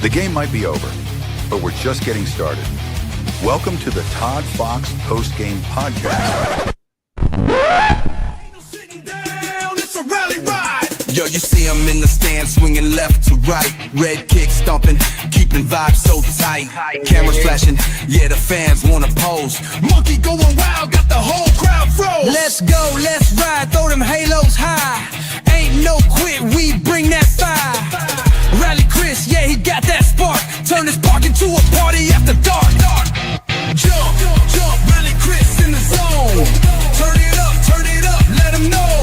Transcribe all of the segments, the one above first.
The game might be over, but we're just getting started. Welcome to the Todd Fox Postgame Podcast. Yo, you see him in the stand swinging left to right. Red kick stomping, keeping vibes so tight. Cameras flashing, yeah, the fans wanna pose. Monkey going wild, got the whole crowd froze. Let's go, let's ride, throw them halos high. Ain't no quit, we bring that fire. Rally Chris, yeah, he got that spark. Turn this park into a party after dark. Jump, jump, Rally Chris in the zone. Turn it up, let him know.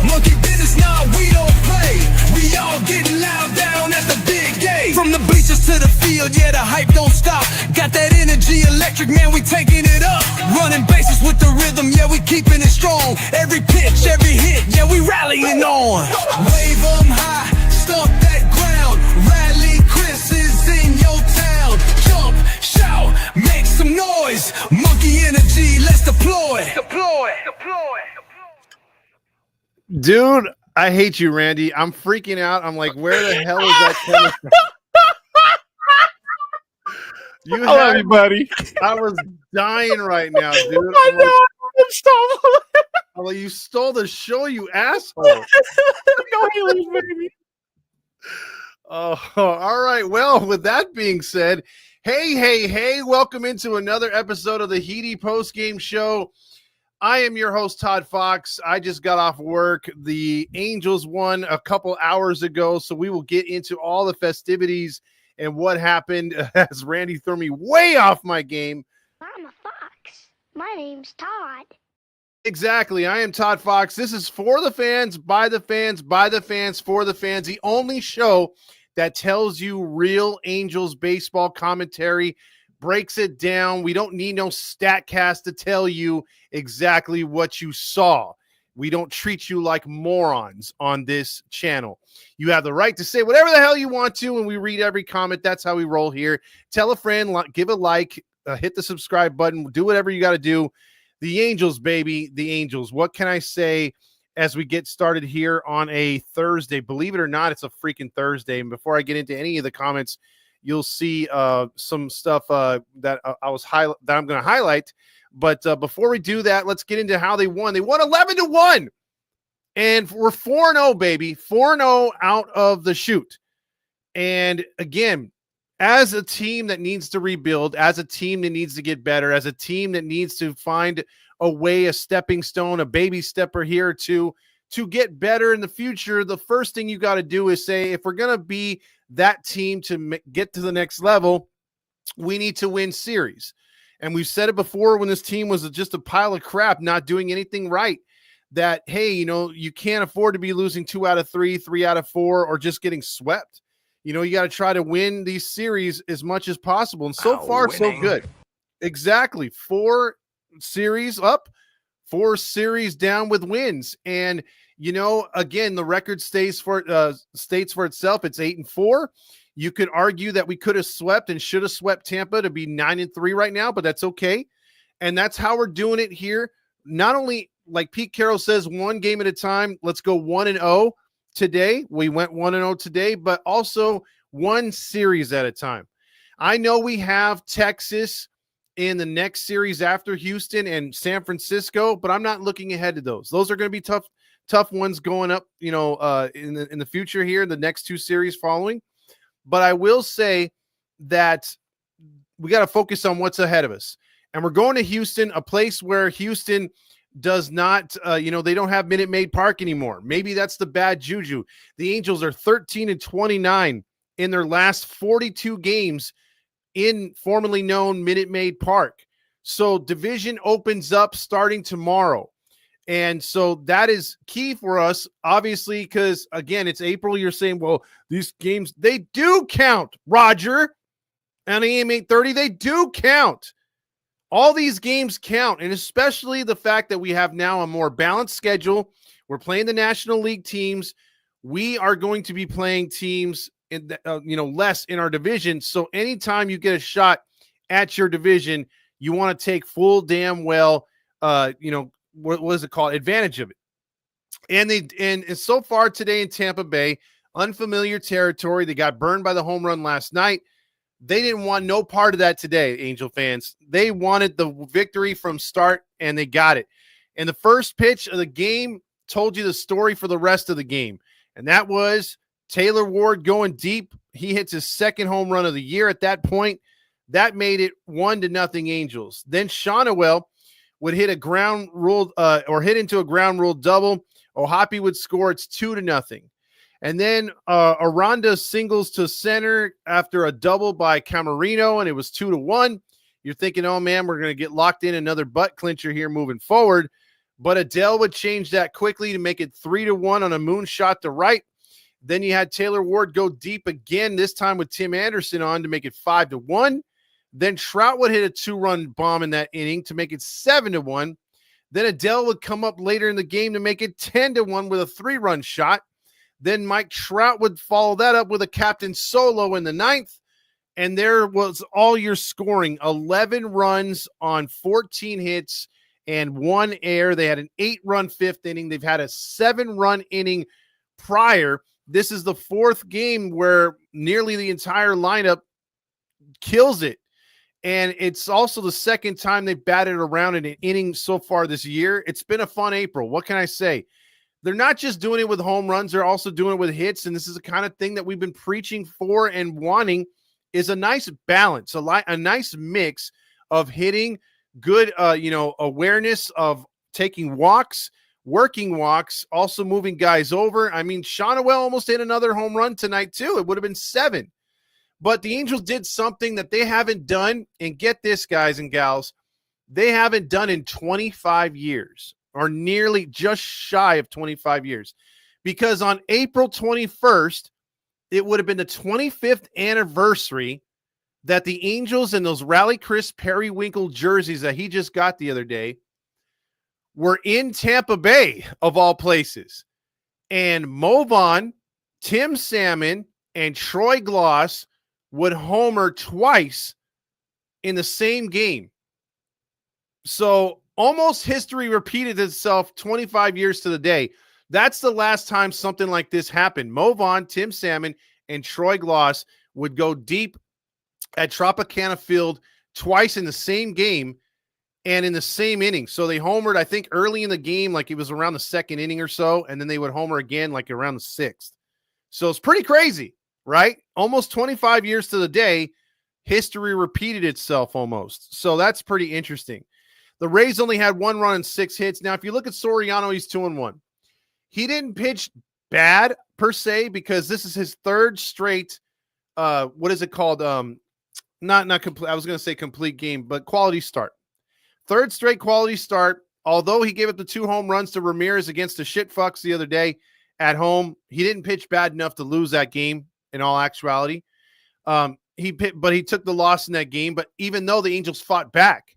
Monkey business, nah, we don't play. We all getting loud down at the big gate. From the bleachers to the field, yeah, the hype don't stop. Got that energy electric, man, we taking it up. Running bases with the rhythm, yeah, we keeping it strong. Every pitch, every hit, yeah, we rallying on. Wave 'em high, stomp that ground. Rally Chris is in your town. Jump, shout, make some noise. Monkey energy, let's deploy. Deploy. Dude, I hate you, Randy. I'm freaking out. I'm like, where the hell is that coming from? Hello, everybody. I was dying right now, dude. I know. Stop. I'm like, you stole the show, you asshole. Go Haley, baby. Oh, all right. Well, with that being said, hey, welcome into another episode of the HITI Postgame Show. I am your host, Todd Fox. I just got off work. The Angels won a couple hours ago, so we will get into all the festivities and what happened as Randy threw me way off my game. I'm a fox. My name's Todd. Exactly. I am Todd Fox. This is for the fans, by the fans, by the fans, for the fans. The only show that tells you real Angels baseball commentary, breaks it down. We don't need no StatCast to tell you exactly what you saw. We don't treat you like morons on this channel. You have the right to say whatever the hell you want to, and we read every comment. That's how we roll here. Tell a friend, give a like, hit the subscribe button, do whatever you got to do. The Angels, baby, the Angels. What can I say as we get started here on a Thursday? Believe it or not, it's a freaking Thursday. And before I get into any of the comments, you'll see some stuff that I'm going to highlight. But before we do that, let's get into how they won. They won 11-1, and we're 4-0, baby, 4-0 out of the chute. And again, as a team that needs to rebuild, as a team that needs to get better, as a team that needs to find a way, a stepping stone, a baby stepper here to get better in the future, the first thing you got to do is say, if we're going to be that team to get to the next level, we need to win series. And we've said it before when this team was just a pile of crap, not doing anything right, that, hey, you can't afford to be losing 2 out of 3, 3 out of 4, or just getting swept. You got to try to win these series as much as possible. And so far, so good. Exactly. 4 series up, 4 series down with wins. And, again, the record states for itself. It's 8-4. You could argue that we could have swept and should have swept Tampa to be 9-3 right now, but that's okay. And that's how we're doing it here. Not only, like Pete Carroll says, one game at a time, let's go 1-0 today. We went 1-0 today, but also one series at a time. I know we have Texas in the next series after Houston and San Francisco, but I'm not looking ahead to those. Those are going to be tough ones going up, in the future here, the next 2 series following. But I will say that we got to focus on what's ahead of us. And we're going to Houston, a place where Houston does not, they don't have Minute Maid Park anymore. Maybe that's the bad juju. The Angels are 13-29 in their last 42 games in formerly known Minute Maid Park. So division opens up starting tomorrow. And so that is key for us, obviously, because, again, it's April. You're saying, well, these games, they do count, Roger. On AM 830, they do count. All these games count, and especially the fact that we have now a more balanced schedule. We're playing the National League teams. We are going to be playing teams in less in our division. So anytime you get a shot at your division, you want to take full damn well, what is it called? Advantage of it. And so far today in Tampa Bay, unfamiliar territory. They got burned by the home run last night. They didn't want no part of that today, Angel fans. They wanted the victory from start, and they got it. And the first pitch of the game told you the story for the rest of the game, and that was Taylor Ward going deep. He hits his second home run of the year at that point. That made it 1-0 Angels. Then Shonawell would hit a ground rule or hit into a ground rule double. Ohapi would score. It's 2-0. And then Aranda singles to center after a double by Camarino, and it was 2-1. You're thinking, oh, man, we're going to get locked in another butt clincher here moving forward. But Adele would change that quickly to make it 3-1 on a moonshot to right. Then you had Taylor Ward go deep again, this time with Tim Anderson on to make it 5-1. Then Trout would hit a 2-run bomb in that inning to make it 7-1. Then Adele would come up later in the game to make it 10-1 with a 3-run shot. Then Mike Trout would follow that up with a captain solo in the 9th. And there was all your scoring, 11 runs on 14 hits and 1 error. They had an 8-run 5th inning. They've had a 7-run inning prior. This is the 4th game where nearly the entire lineup kills it. And it's also the 2nd time they've batted around in an inning so far this year. It's been a fun April. What can I say? They're not just doing it with home runs. They're also doing it with hits. And this is the kind of thing that we've been preaching for and wanting, is a nice balance, a nice mix of hitting, good, awareness of taking walks, working walks, also moving guys over. I mean, Shonawell almost hit another home run tonight too. It would have been 7. But the Angels did something that they haven't done, and get this, guys and gals, they haven't done in 25 years, or nearly just shy of 25 years. Because on April 21st, it would have been the 25th anniversary that the Angels and those Rally Chris Periwinkle jerseys that he just got the other day were in Tampa Bay, of all places. And Mo Vaughn, Tim Salmon, and Troy Gloss would homer twice in the same game. So almost history repeated itself 25 years to the day. That's the last time something like this happened. Mo Vaughn, Tim Salmon, and Troy Gloss would go deep at Tropicana Field twice in the same game and in the same inning. So they homered, I think, early in the game, like it was around the 2nd inning or so, and then they would homer again like around the 6th. So it's pretty crazy, right? Almost 25 years to the day, history repeated itself almost. So that's pretty interesting. The Rays only had 1 run and 6 hits. Now, if you look at Soriano, he's 2-1. He didn't pitch bad per se, because this is his 3rd straight, what is it called? Not complete. I was going to say complete game, but quality start. 3rd straight quality start. Although he gave up the 2 home runs to Ramirez against the shitfucks the other day at home, he didn't pitch bad enough to lose that game in all actuality. But he took the loss in that game. But even though the Angels fought back,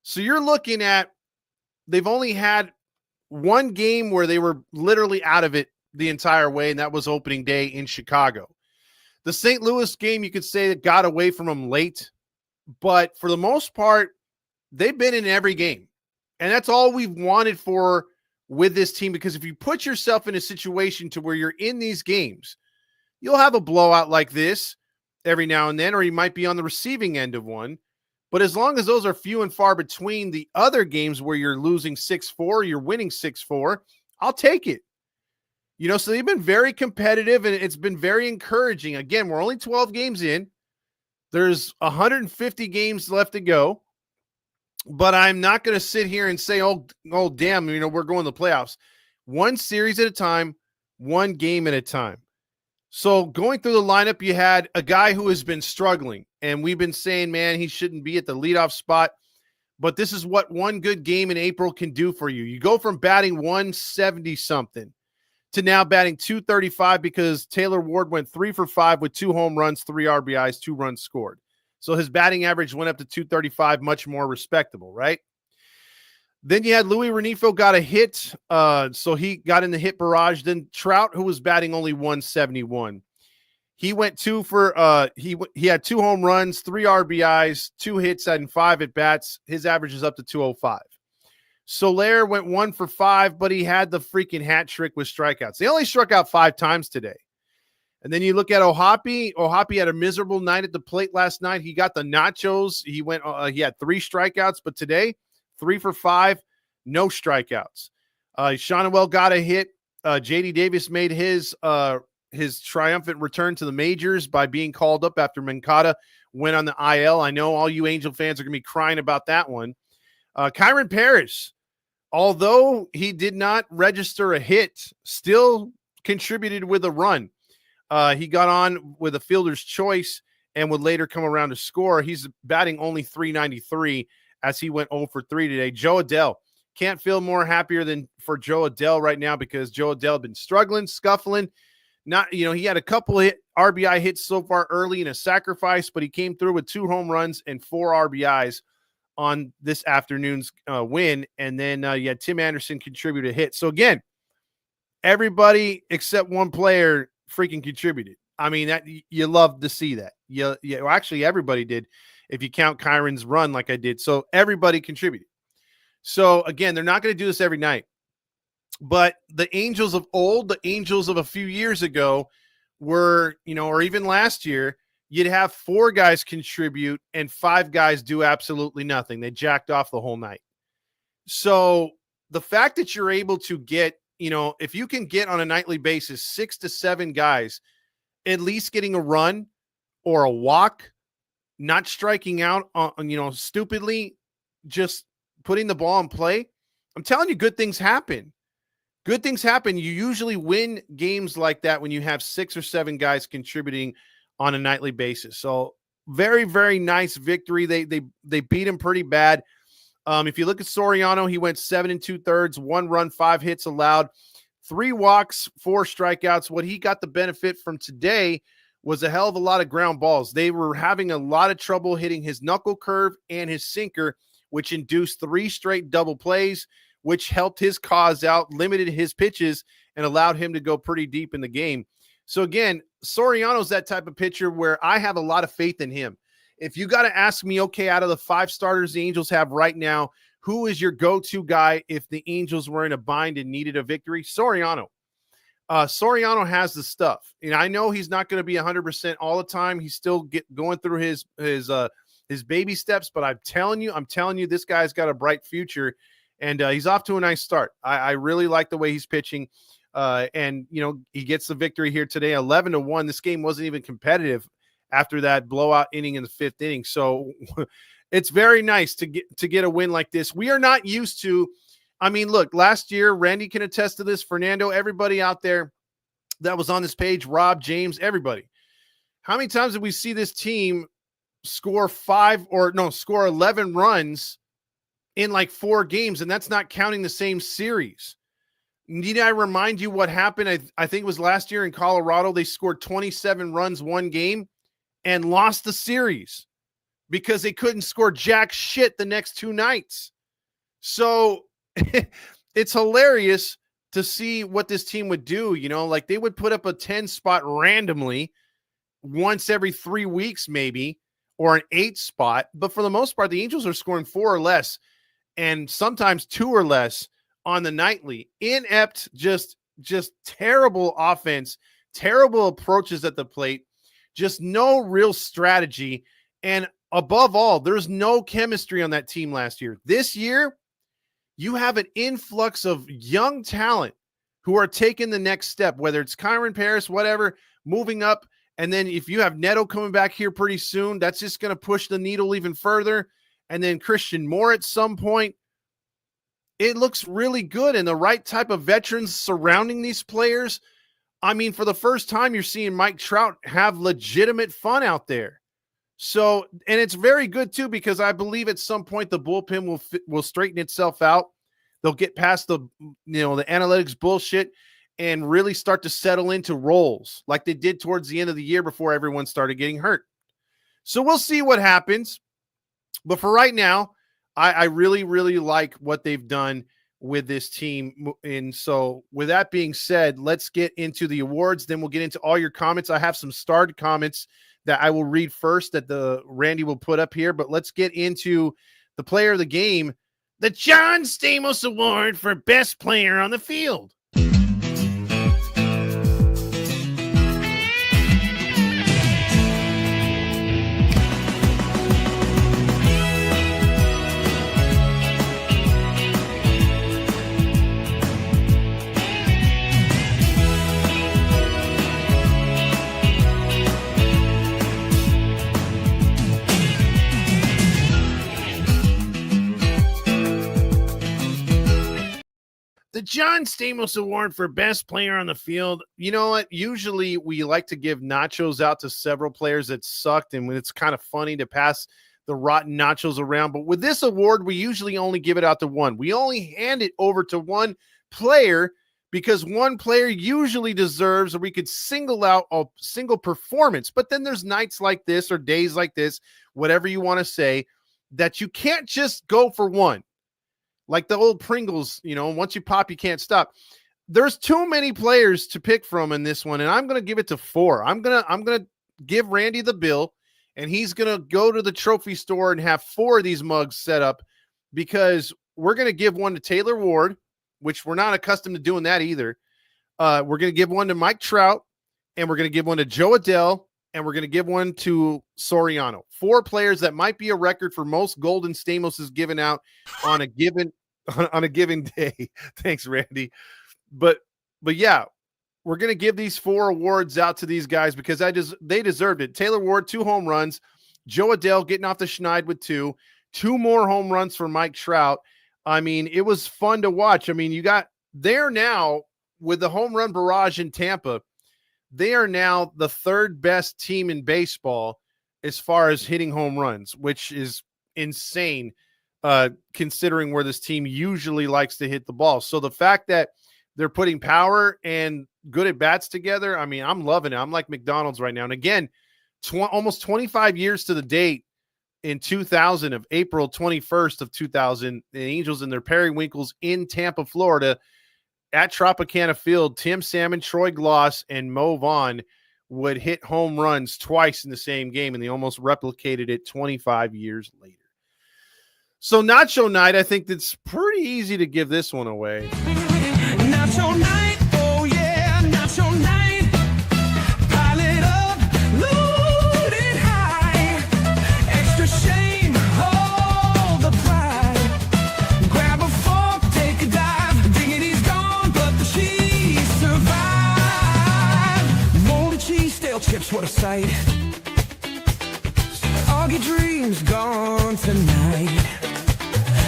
so you're looking at, they've only had 1 game where they were literally out of it the entire way, and that was opening day in Chicago. The St. Louis game, you could say, that got away from them late, but for the most part, they've been in every game. And that's all we've wanted for with this team, because if you put yourself in a situation to where you're in these games, you'll have a blowout like this every now and then, or you might be on the receiving end of one. But as long as those are few and far between the other games where you're losing 6-4, you're winning 6-4, I'll take it. So they've been very competitive, and it's been very encouraging. Again, we're only 12 games in. There's 150 games left to go. But I'm not going to sit here and say, oh, damn, we're going to the playoffs. 1 series at a time, 1 game at a time. So going through the lineup, you had a guy who has been struggling, and we've been saying, man, he shouldn't be at the leadoff spot. But this is what 1 good game in April can do for you. You go from batting 170-something to now batting 235, because Taylor Ward went 3 for 5 with 2 home runs, 3 RBIs, 2 runs scored. So his batting average went up to 235, much more respectable, right? Then you had Louis Renifo got a hit, so he got in the hit barrage. Then Trout, who was batting only 171, he went 2 for he had 2 home runs, 3 RBIs, 2 hits, and 5 at bats. His average is up to 205. Soler went 1 for 5, but he had the freaking hat trick with strikeouts. They only struck out 5 times today. And then you look at Ohapi. Ohapi had a miserable night at the plate last night. He got the nachos. He had 3 strikeouts, but today, 3 for 5, no strikeouts. Shonwell got a hit. J.D. Davis made his triumphant return to the majors by being called up after Mancada went on the IL. I know all you Angel fans are going to be crying about that one. Kyron Paris, although he did not register a hit, still contributed with a run. He got on with a fielder's choice and would later come around to score. He's batting only .393 as he went 0 for 3 today. Joe Adell, can't feel more happier than for Joe Adell right now because Joe Adell had been struggling, scuffling. He had a couple RBI hits so far early in a sacrifice, but he came through with 2 home runs and 4 RBIs on this afternoon's win. And then Tim Anderson contributed a hit. So again, everybody except one player freaking contributed. I mean, that you love to see that. Well, actually, everybody did if you count Kyron's run like I did. So everybody contributed. So again, they're not going to do this every night. But the Angels of old, the Angels of a few years ago were, or even last year, you'd have 4 guys contribute and 5 guys do absolutely nothing. They jacked off the whole night. So the fact that you're able to get, if you can get on a nightly basis 6 to 7 guys at least getting a run or a walk, not striking out on, stupidly, just putting the ball in play, I'm telling you, good things happen. Good things happen. You usually win games like that when you have 6 or 7 guys contributing on a nightly basis. So very, very nice victory. They beat him pretty bad. If you look at Soriano, he went 7 2/3, 1 run, 5 hits allowed, 3 walks, 4 strikeouts. What he got the benefit from today was a hell of a lot of ground balls. They were having a lot of trouble hitting his knuckle curve and his sinker, which induced 3 straight double plays, which helped his cause out, limited his pitches, and allowed him to go pretty deep in the game. So again, Soriano's that type of pitcher where I have a lot of faith in him. If you got to ask me, okay, out of the 5 starters the Angels have right now, who is your go-to guy if the Angels were in a bind and needed a victory? Soriano. Soriano has the stuff. And I know he's not going to be 100% all the time. He's still going through his baby steps, but I'm telling you, this guy's got a bright future. And he's off to a nice start. I really like the way he's pitching. And he gets the victory here today, 11-1. This game wasn't even competitive after that blowout inning in the 5th inning. So it's very nice to get a win like this. We are not used to. I mean, look, last year, Randy can attest to this. Fernando, everybody out there that was on this page, Rob, James, everybody. How many times did we see this team score 11 runs in like 4 games, and that's not counting the same series? Need I remind you what happened? I think it was last year in Colorado. They scored 27 runs one game and lost the series because they couldn't score jack shit the next 2 nights. So it's hilarious to see what this team would do. Like they would put up a 10 spot randomly once every 3 weeks, maybe, or an 8 spot. But for the most part, the Angels are scoring 4 or less, and sometimes 2 or less on the nightly. Inept, just terrible offense, terrible approaches at the plate, just no real strategy. And above all, there's no chemistry on that team last year. This year, you have an influx of young talent who are taking the next step, whether it's Kyron Paris, whatever, moving up. And then if you have Neto coming back here pretty soon, that's just going to push the needle even further. And then Christian Moore at some point. It looks really good, and the right type of veterans surrounding these players. I mean, for the first time, you're seeing Mike Trout have legitimate fun out there. So, and it's very good too, because I believe at some point the bullpen will straighten itself out. They'll get past the analytics bullshit and really start to settle into roles like they did towards the end of the year before everyone started getting hurt. So we'll see what happens. But for right now, I really, really like what they've done with this team. And so with that being said, let's get into the awards. Then we'll get into all your comments. I have some starred comments that I will read first that Randy will put up here. But let's get into the player of the game, the John Stamos Award for Best Player on the Field. The John Stamos Award for best player on the field. You know what? Usually we like to give nachos out to several players that sucked, and it's kind of funny to pass the rotten nachos around. But with this award, we usually only give it out to one. We only hand it over to one player because one player usually deserves, or we could single out a single performance. But then there's nights like this or days like this, whatever you want to say, that you can't just go for one. Like the old Pringles, once you pop, you can't stop. There's too many players to pick from in this one, and I'm going to give it to 4. I'm going to give Randy the bill, and he's going to go to the trophy store and have 4 of these mugs set up, because we're going to give one to Taylor Ward, which we're not accustomed to doing that either. We're going to give one to Mike Trout, and we're going to give one to Joe Adell, and we're going to give one to Soriano. 4 players that might be a record for most Golden Stamos is given out on a given day. Thanks, Randy. But yeah, we're going to give these 4 awards out to these guys because they deserved it. Taylor Ward, 2 home runs. Joe Adell getting off the schneid with 2 more home runs for Mike Trout. I mean, it was fun to watch. I mean, you got there now with the home run barrage in Tampa. They are now the 3rd best team in baseball as far as hitting home runs, which is insane considering where this team usually likes to hit the ball. So the fact that they're putting power and good at bats together, I mean, I'm loving it. I'm like McDonald's right now. And again, almost 25 years to the date in 2000 of April 21st of 2000, the Angels and their periwinkles in Tampa, Florida, at Tropicana Field, Tim Salmon, Troy Gloss, and Mo Vaughn would hit home runs twice in the same game, and they almost replicated it 25 years later. So Nacho Night, I think it's pretty easy to give this one away. Nacho Night, oh yeah, Nacho Night. Pile it up, load it high. Extra shame, hold the pride. Grab a fork, take a dive. Dignity's gone, but the cheese survived. Moldy cheese, stale chips, what a sight. All your dreams gone tonight.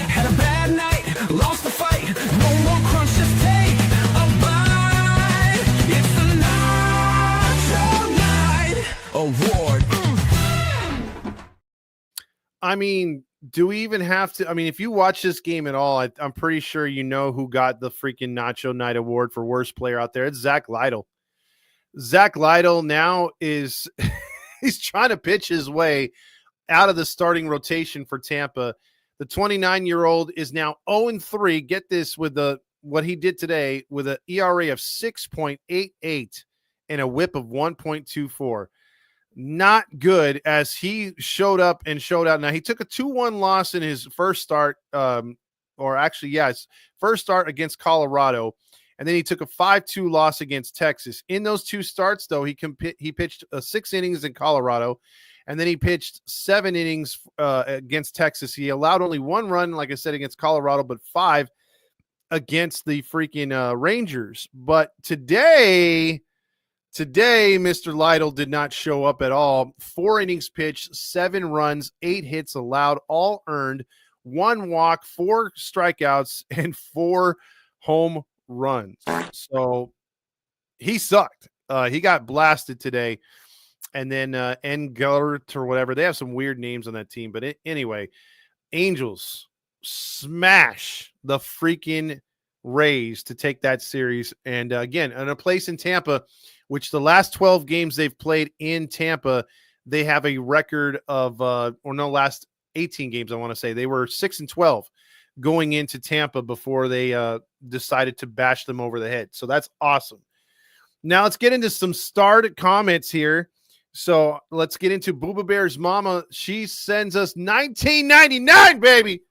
Had a bad night, lost the fight. No more crunch, just take a bite. It's the Nacho Night Award. I mean, do we even have to? I mean, if you watch this game at all, I'm pretty sure you know who got the freaking Nacho Night Award for worst player out there. It's Zach Lytle. Zach Lytle now is he's trying to pitch his way out of the starting rotation for Tampa. The 29-year-old is now 0-3. Get this, with what he did today with an ERA of 6.88 and a whip of 1.24. Not good, as he showed up and showed out. Now, he took a 2-1 loss in his first start, his first start against Colorado, and then he took a 5-2 loss against Texas. In those 2 starts, though, he pitched 6 innings in Colorado, and then he pitched 7 innings against Texas. He allowed only 1 run, like I said, against Colorado, but 5 against the freaking Rangers. But today, Mr. Lytle did not show up at all. 4 innings pitched, 7 runs, 8 hits allowed, all earned, 1 walk, 4 strikeouts, and 4 home runs. So he sucked. He got blasted today. And then Engert or whatever. They have some weird names on that team. But anyway, Angels smash the freaking Rays to take that series. And again, in a place in Tampa, which the last 12 games they've played in Tampa, they have a record of, last 18 games, I want to say. They were 6-12 going into Tampa before they decided to bash them over the head. So that's awesome. Now let's get into some starred comments here. So let's get into Booba Bear's mama. She sends us $19.99, baby.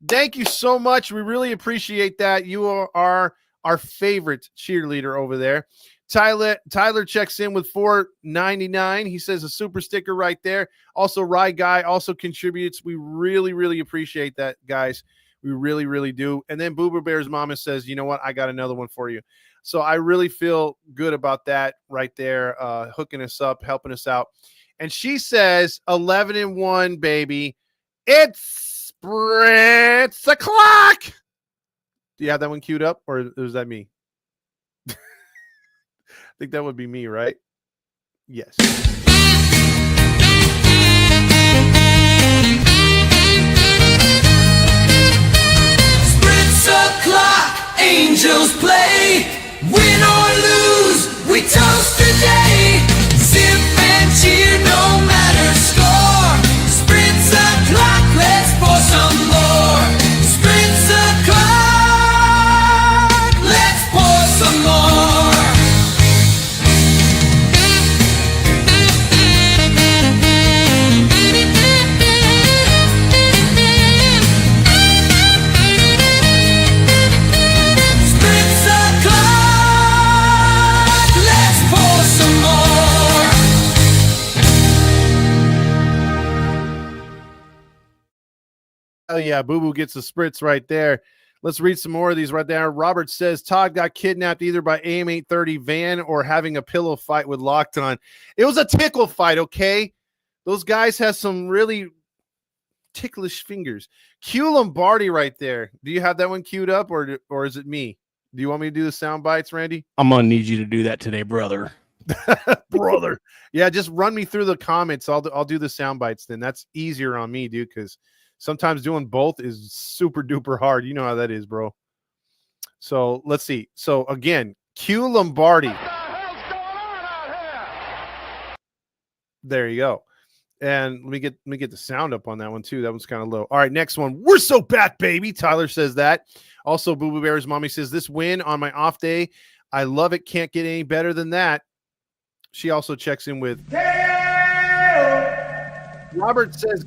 Thank you so much. We really appreciate that. You are our favorite cheerleader over there. Tyler checks in with $4.99. He says a super sticker right there. Also, Rye Guy also contributes. We really, really appreciate that, guys. We really, really do. And then Booba Bear's mama says, you know what? I got another one for you. So I really feel good about that right there, hooking us up, helping us out. And she says 11-1, baby. It's a clock. Do you have that one queued up, or is that me? I think that would be me, right? Yes. Spritz o'clock, Angels play. Win or lose, we toast today. Sip and cheer, no matter score. Spritz o'clock, let's pour some more. Spritz o'clock, let's pour some more. Spritz o'clock, let's pour some more. Oh yeah, Boo Boo gets the spritz right there. Let's read some more of these right there. Robert says Todd got kidnapped either by AM 830 van or having a pillow fight with Locked On. It was a tickle fight, okay? Those guys have some really ticklish fingers. Q Lombardi right there. Do you have that one queued up, or is it me? Do you want me to do the sound bites, Randy? I'm gonna need you to do that today, brother. Brother. Yeah, just run me through the comments. I'll do the sound bites then. That's easier on me, dude, because sometimes doing both is super duper hard. You know how that is, bro. So let's see. So again, Q Lombardi. There you go. And let me get the sound up on that one too. That one's kind of low. All right, next one. We're so back, baby. Tyler says that. Also, Boo Boo Bear's mommy says this win on my off day. I love it. Can't get any better than that. She also checks in with Robert says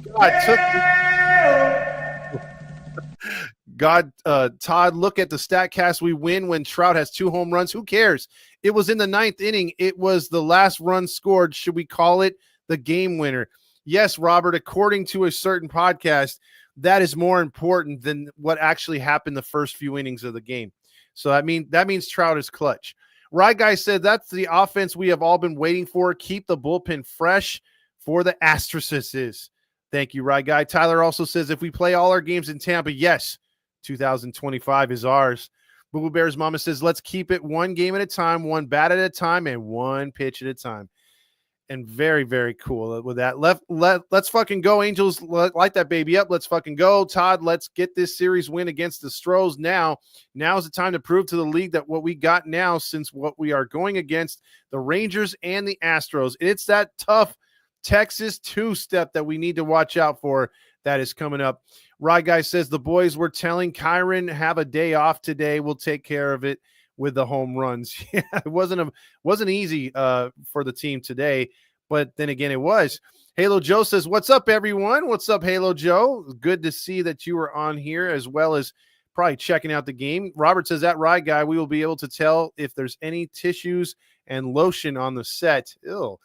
Todd, look at the StatCast. We win when Trout has 2 home runs. Who cares? It was in the 9th inning. It was the last run scored. Should we call it the game winner? Yes, Robert, according to a certain podcast, that is more important than what actually happened the first few innings of the game. So that means Trout is clutch. Right Guy said that's the offense we have all been waiting for. Keep the bullpen fresh for the Asterisks. Thank you, Right Guy. Tyler also says if we play all our games in Tampa, yes, 2025 is ours. Boo Boo Bear's mama says let's keep it one game at a time, one bat at a time, and one pitch at a time. And very, very cool with that. Let's fucking go, Angels. Light that baby up. Let's fucking go. Todd, let's get this series win against the Stros now. Now is the time to prove to the league that what we got now, since what we are going against the Rangers and the Astros, it's that tough Texas two-step that we need to watch out for that is coming up. Right Guy says the boys were telling Kyron have a day off today. We'll take care of it with the home runs. Yeah, it wasn't easy for the team today, but then again, it was. Halo Joe says, what's up, everyone? What's up, Halo Joe? Good to see that you were on here, as well as probably checking out the game. Robert says, that Right Guy, we will be able to tell if there's any tissues and lotion on the set. Ew.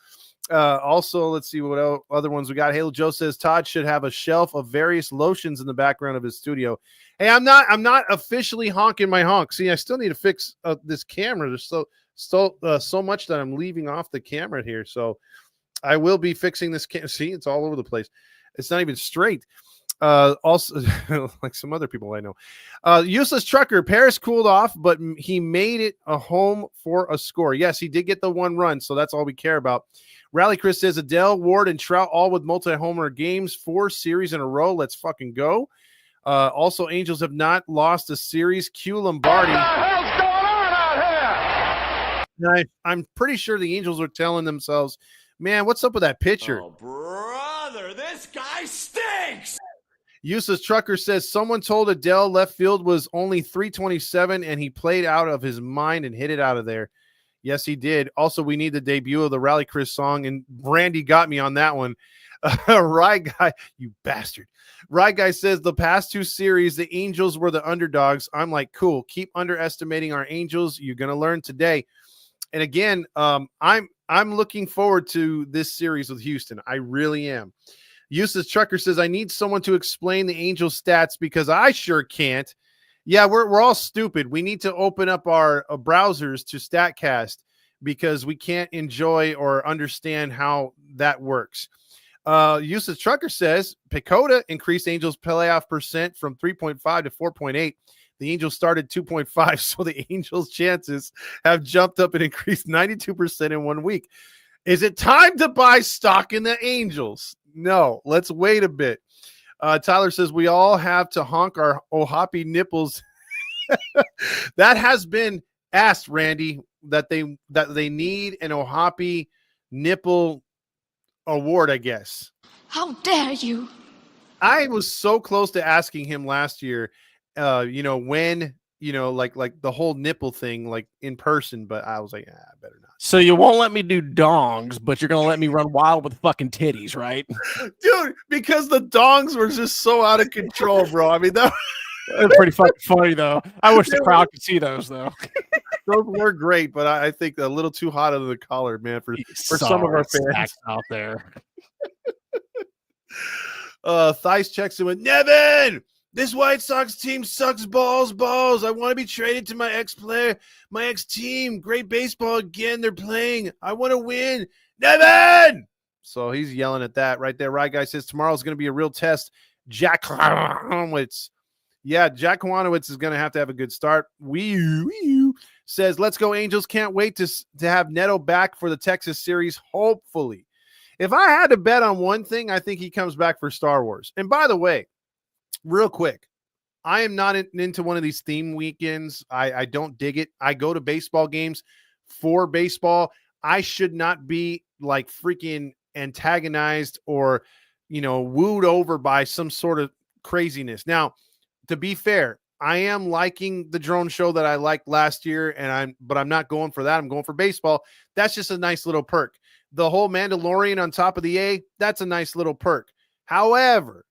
Also, let's see what other ones we got. Halo Joe says Todd should have a shelf of various lotions in the background of his studio. Hey, I'm not officially honking my honk. See, I still need to fix this camera. There's so much that I'm leaving off the camera here. So I will be fixing this camera. See, it's all over the place. It's not even straight. Also, like some other people I know. Useless Trucker, Paris cooled off, but he made it a home for a score. Yes, he did get the 1 run, so that's all we care about. Rally Chris says Adele, Ward, and Trout all with multi-homer games, 4 series in a row. Let's fucking go. Also, Angels have not lost a series. Q Lombardi. What the hell's going on out here? I'm pretty sure the Angels are telling themselves, man, what's up with that pitcher? Oh, brother, this guy stinks. Useless Trucker says someone told Adele left field was only 327 and he played out of his mind and hit it out of there. Yes, he did. Also, we need the debut of the Rally Chris song, and Randy got me on that one. Right Guy, you bastard. Right Guy says the past 2 series, the Angels were the underdogs. I'm like, cool. Keep underestimating our Angels. You're going to learn today. And again, I'm looking forward to this series with Houston. I really am. Useless Trucker says, I need someone to explain the Angels stats because I sure can't. Yeah, we're all stupid. We need to open up our browsers to StatCast because we can't enjoy or understand how that works. Useless Trucker says, Pecota increased Angels playoff percent from 3.5 to 4.8. The Angels started 2.5, so the Angels' chances have jumped up and increased 92% in 1 week. Is it time to buy stock in the Angels? No, let's wait a bit. Tyler says we all have to honk our Ohapi nipples. That has been asked, Randy, that they need an Ohapi nipple award, I guess. How dare you? I was so close to asking him last year, when, like the whole nipple thing, like in person, but I was like, I better not. So you won't let me do dongs, but you're gonna let me run wild with fucking titties, right? Dude, because the dongs were just so out of control, bro. I mean, that's pretty fucking funny, though. I wish the crowd could see those, though. those were great, but I think a little too hot under the collar, man, for some of our fans out there. Thice checks in with Nevin. This White Sox team sucks balls. I want to be traded to my ex-team. Great baseball again. They're playing. I want to win. Nevin! So he's yelling at that right there. Right guy says tomorrow's going to be a real test. Jack Kwanowitz. Yeah, Jack Kwanowitz is going to have a good start. Wee says, let's go Angels. Can't wait to have Neto back for the Texas series, hopefully. If I had to bet on one thing, I think he comes back for Star Wars. And by the way, real quick, I am not into one of these theme weekends. I don't dig it. I go to baseball games for baseball. I should not be like freaking antagonized or, wooed over by some sort of craziness. Now, to be fair, I am liking the drone show that I liked last year, but I'm not going for that. I'm going for baseball. That's just a nice little perk. The whole Mandalorian on top of the A, that's a nice little perk. However,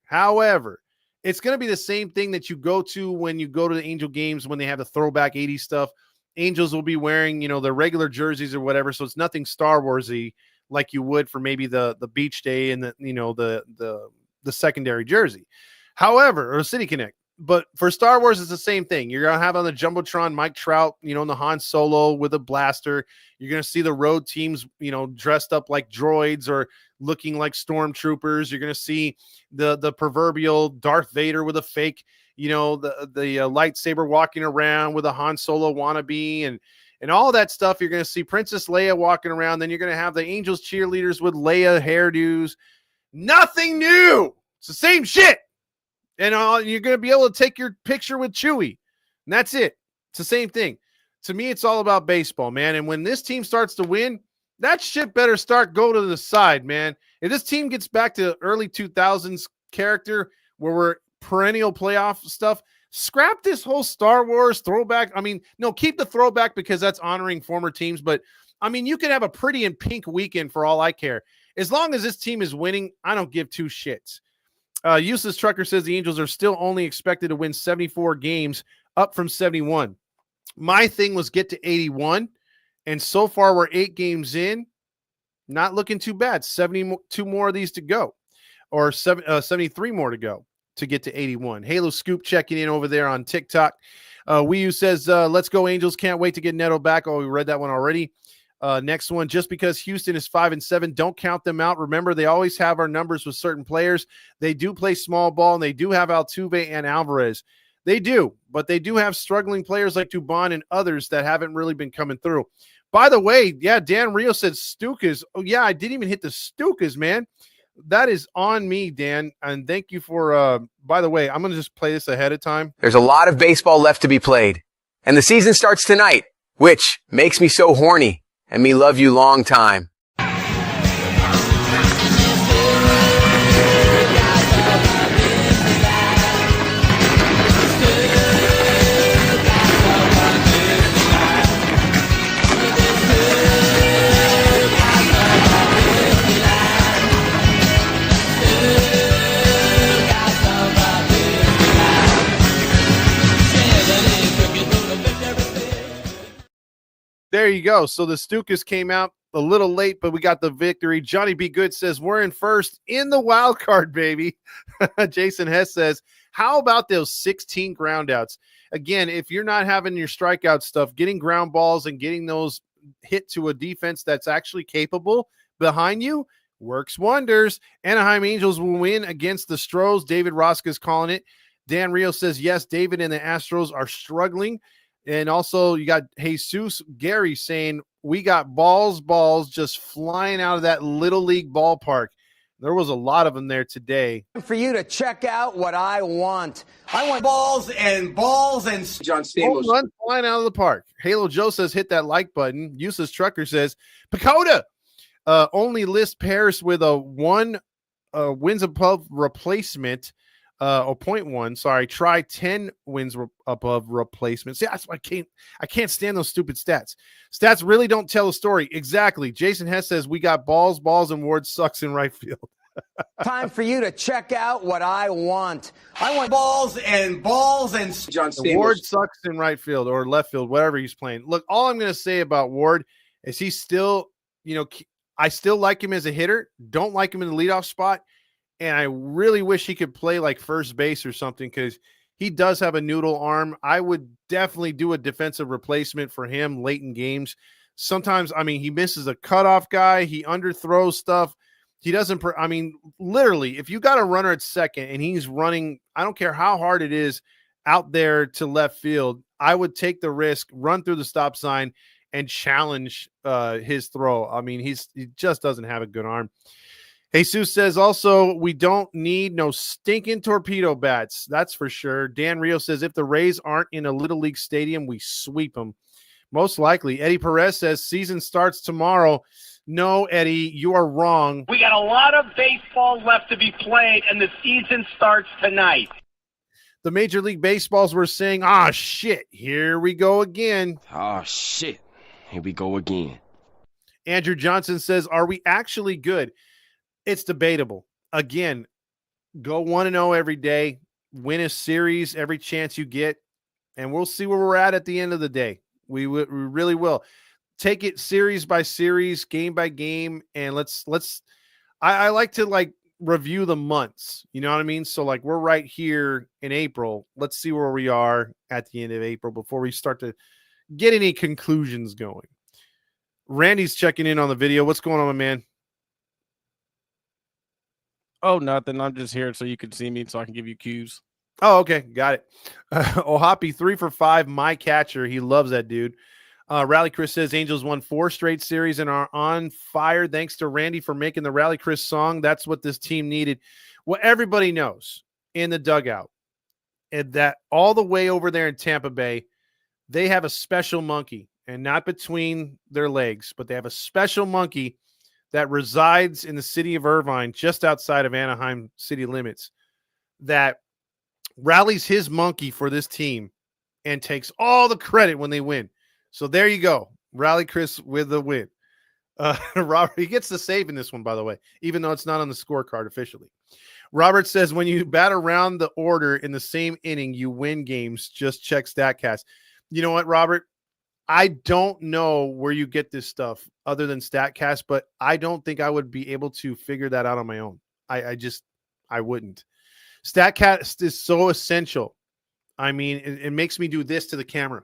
it's going to be the same thing that you go to when you go to the Angel games when they have the throwback 80s stuff. Angels will be wearing, their regular jerseys or whatever, so it's nothing Star Wars-y like you would for maybe the beach day and the secondary jersey. However, or City Connect. But for Star Wars, it's the same thing. You're going to have on the Jumbotron Mike Trout, in the Han Solo with a blaster. You're going to see the road teams, dressed up like droids or looking like stormtroopers. You're going to see the proverbial Darth Vader with a fake, the lightsaber walking around with a Han Solo wannabe and all that stuff. You're going to see Princess Leia walking around. Then you're going to have the Angels cheerleaders with Leia hairdos. Nothing new. It's the same shit. And you're going to be able to take your picture with Chewie. And that's it. It's the same thing. To me, it's all about baseball, man. And when this team starts to win, that shit better go to the side, man. If this team gets back to early 2000s character where we're perennial playoff stuff, scrap this whole Star Wars throwback. I mean, no, keep the throwback because that's honoring former teams. But, I mean, you can have a pretty and pink weekend for all I care. As long as this team is winning, I don't give two shits. Useless Trucker says the Angels are still only expected to win 74 games, up from 71. My thing was get to 81, and so far we're 8 games in. Not looking too bad. 72 more of these to go, or 73 more to go to get to 81. Halo Scoop checking in over there on TikTok. Wii U says, let's go Angels. Can't wait to get Neto back. Oh, we read that one already. Next one, just because Houston is 5-7, don't count them out. Remember, they always have our numbers with certain players. They do play small ball, and they do have Altuve and Alvarez. They do, but they do have struggling players like Dubon and others that haven't really been coming through. By the way, yeah, Dan Rio said Stukas. Oh, yeah, I didn't even hit the Stukas, man. That is on me, Dan, and thank you for, by the way, I'm going to just play this ahead of time. There's a lot of baseball left to be played, and the season starts tonight, which makes me so horny. And me love you long time. There you go. So the Stukas came out a little late, but we got the victory. Johnny B. Good says, we're in first in the wild card, baby. Jason Hess says, how about those 16 ground outs? Again, if you're not having your strikeout stuff, getting ground balls and getting those hit to a defense that's actually capable behind you works wonders. Anaheim Angels will win against the Stros. David Roska's calling it. Dan Rio says, yes, David and the Astros are struggling. And also you got Jesus Gary saying, we got balls just flying out of that little league ballpark. There was a lot of them there today. For you to check out what I want. I want balls and John Stamos. Run flying out of the park. Halo Joe says, hit that like button. Useless Trucker says, Pacoda only list pairs with a 1 wins above replacement. 0.1. Sorry, try 10 wins above replacement. See, that's why I can't stand those stupid stats. Stats really don't tell a story. Exactly. Jason Hess says we got balls, and Ward sucks in right field. Time for you to check out what I want. I want balls and John Stamos. Ward sucks in right field or left field, whatever he's playing. Look, all I'm going to say about Ward is he's still, I still like him as a hitter. Don't like him in the leadoff spot. And I really wish he could play like first base or something because he does have a noodle arm. I would definitely do a defensive replacement for him late in games. Sometimes, he misses a cutoff guy. He underthrows stuff. He doesn't, literally, if you got a runner at second and he's running, I don't care how hard it is out there to left field, I would take the risk, run through the stop sign, and challenge his throw. He just doesn't have a good arm. Jesus says also, we don't need no stinking torpedo bats. That's for sure. Dan Rio says, if the Rays aren't in a Little League stadium, we sweep them. Most likely. Eddie Perez says, season starts tomorrow. No, Eddie, you are wrong. We got a lot of baseball left to be played, and the season starts tonight. The Major League Baseballs were saying, shit, here we go again. Shit, here we go again. Andrew Johnson says, are we actually good? It's debatable. Again, go 1-0 every day, win a series every chance you get, and we'll see where we're at the end of the day. We really will. Take it series by series, game by game, and I like to review the months. You know what I mean? So we're right here in April. Let's see where we are at the end of April before we start to get any conclusions going. Randy's checking in on the video. What's going on, my man? Oh, nothing. I'm just here so you can see me so I can give you cues. Oh, okay. Got it. Ohapi 3 for 5. My catcher. He loves that dude. Rally Chris says Angels won 4 straight series and are on fire. Thanks to Randy for making the Rally Chris song. That's what this team needed. Well, everybody knows in the dugout and that all the way over there in Tampa Bay, they have a special monkey, and not between their legs, but they have a special monkey that resides in the city of Irvine, just outside of Anaheim city limits, that rallies his monkey for this team and takes all the credit when they win. So there you go. Rally Chris with the win. Robert, he gets the save in this one, by the way, even though it's not on the scorecard officially. Robert says, when you bat around the order in the same inning, you win games. Just check StatCast. You know what, Robert? I don't know where you get this stuff other than StatCast, but I don't think I would be able to figure that out on my own. I wouldn't. StatCast is so essential. It makes me do this to the camera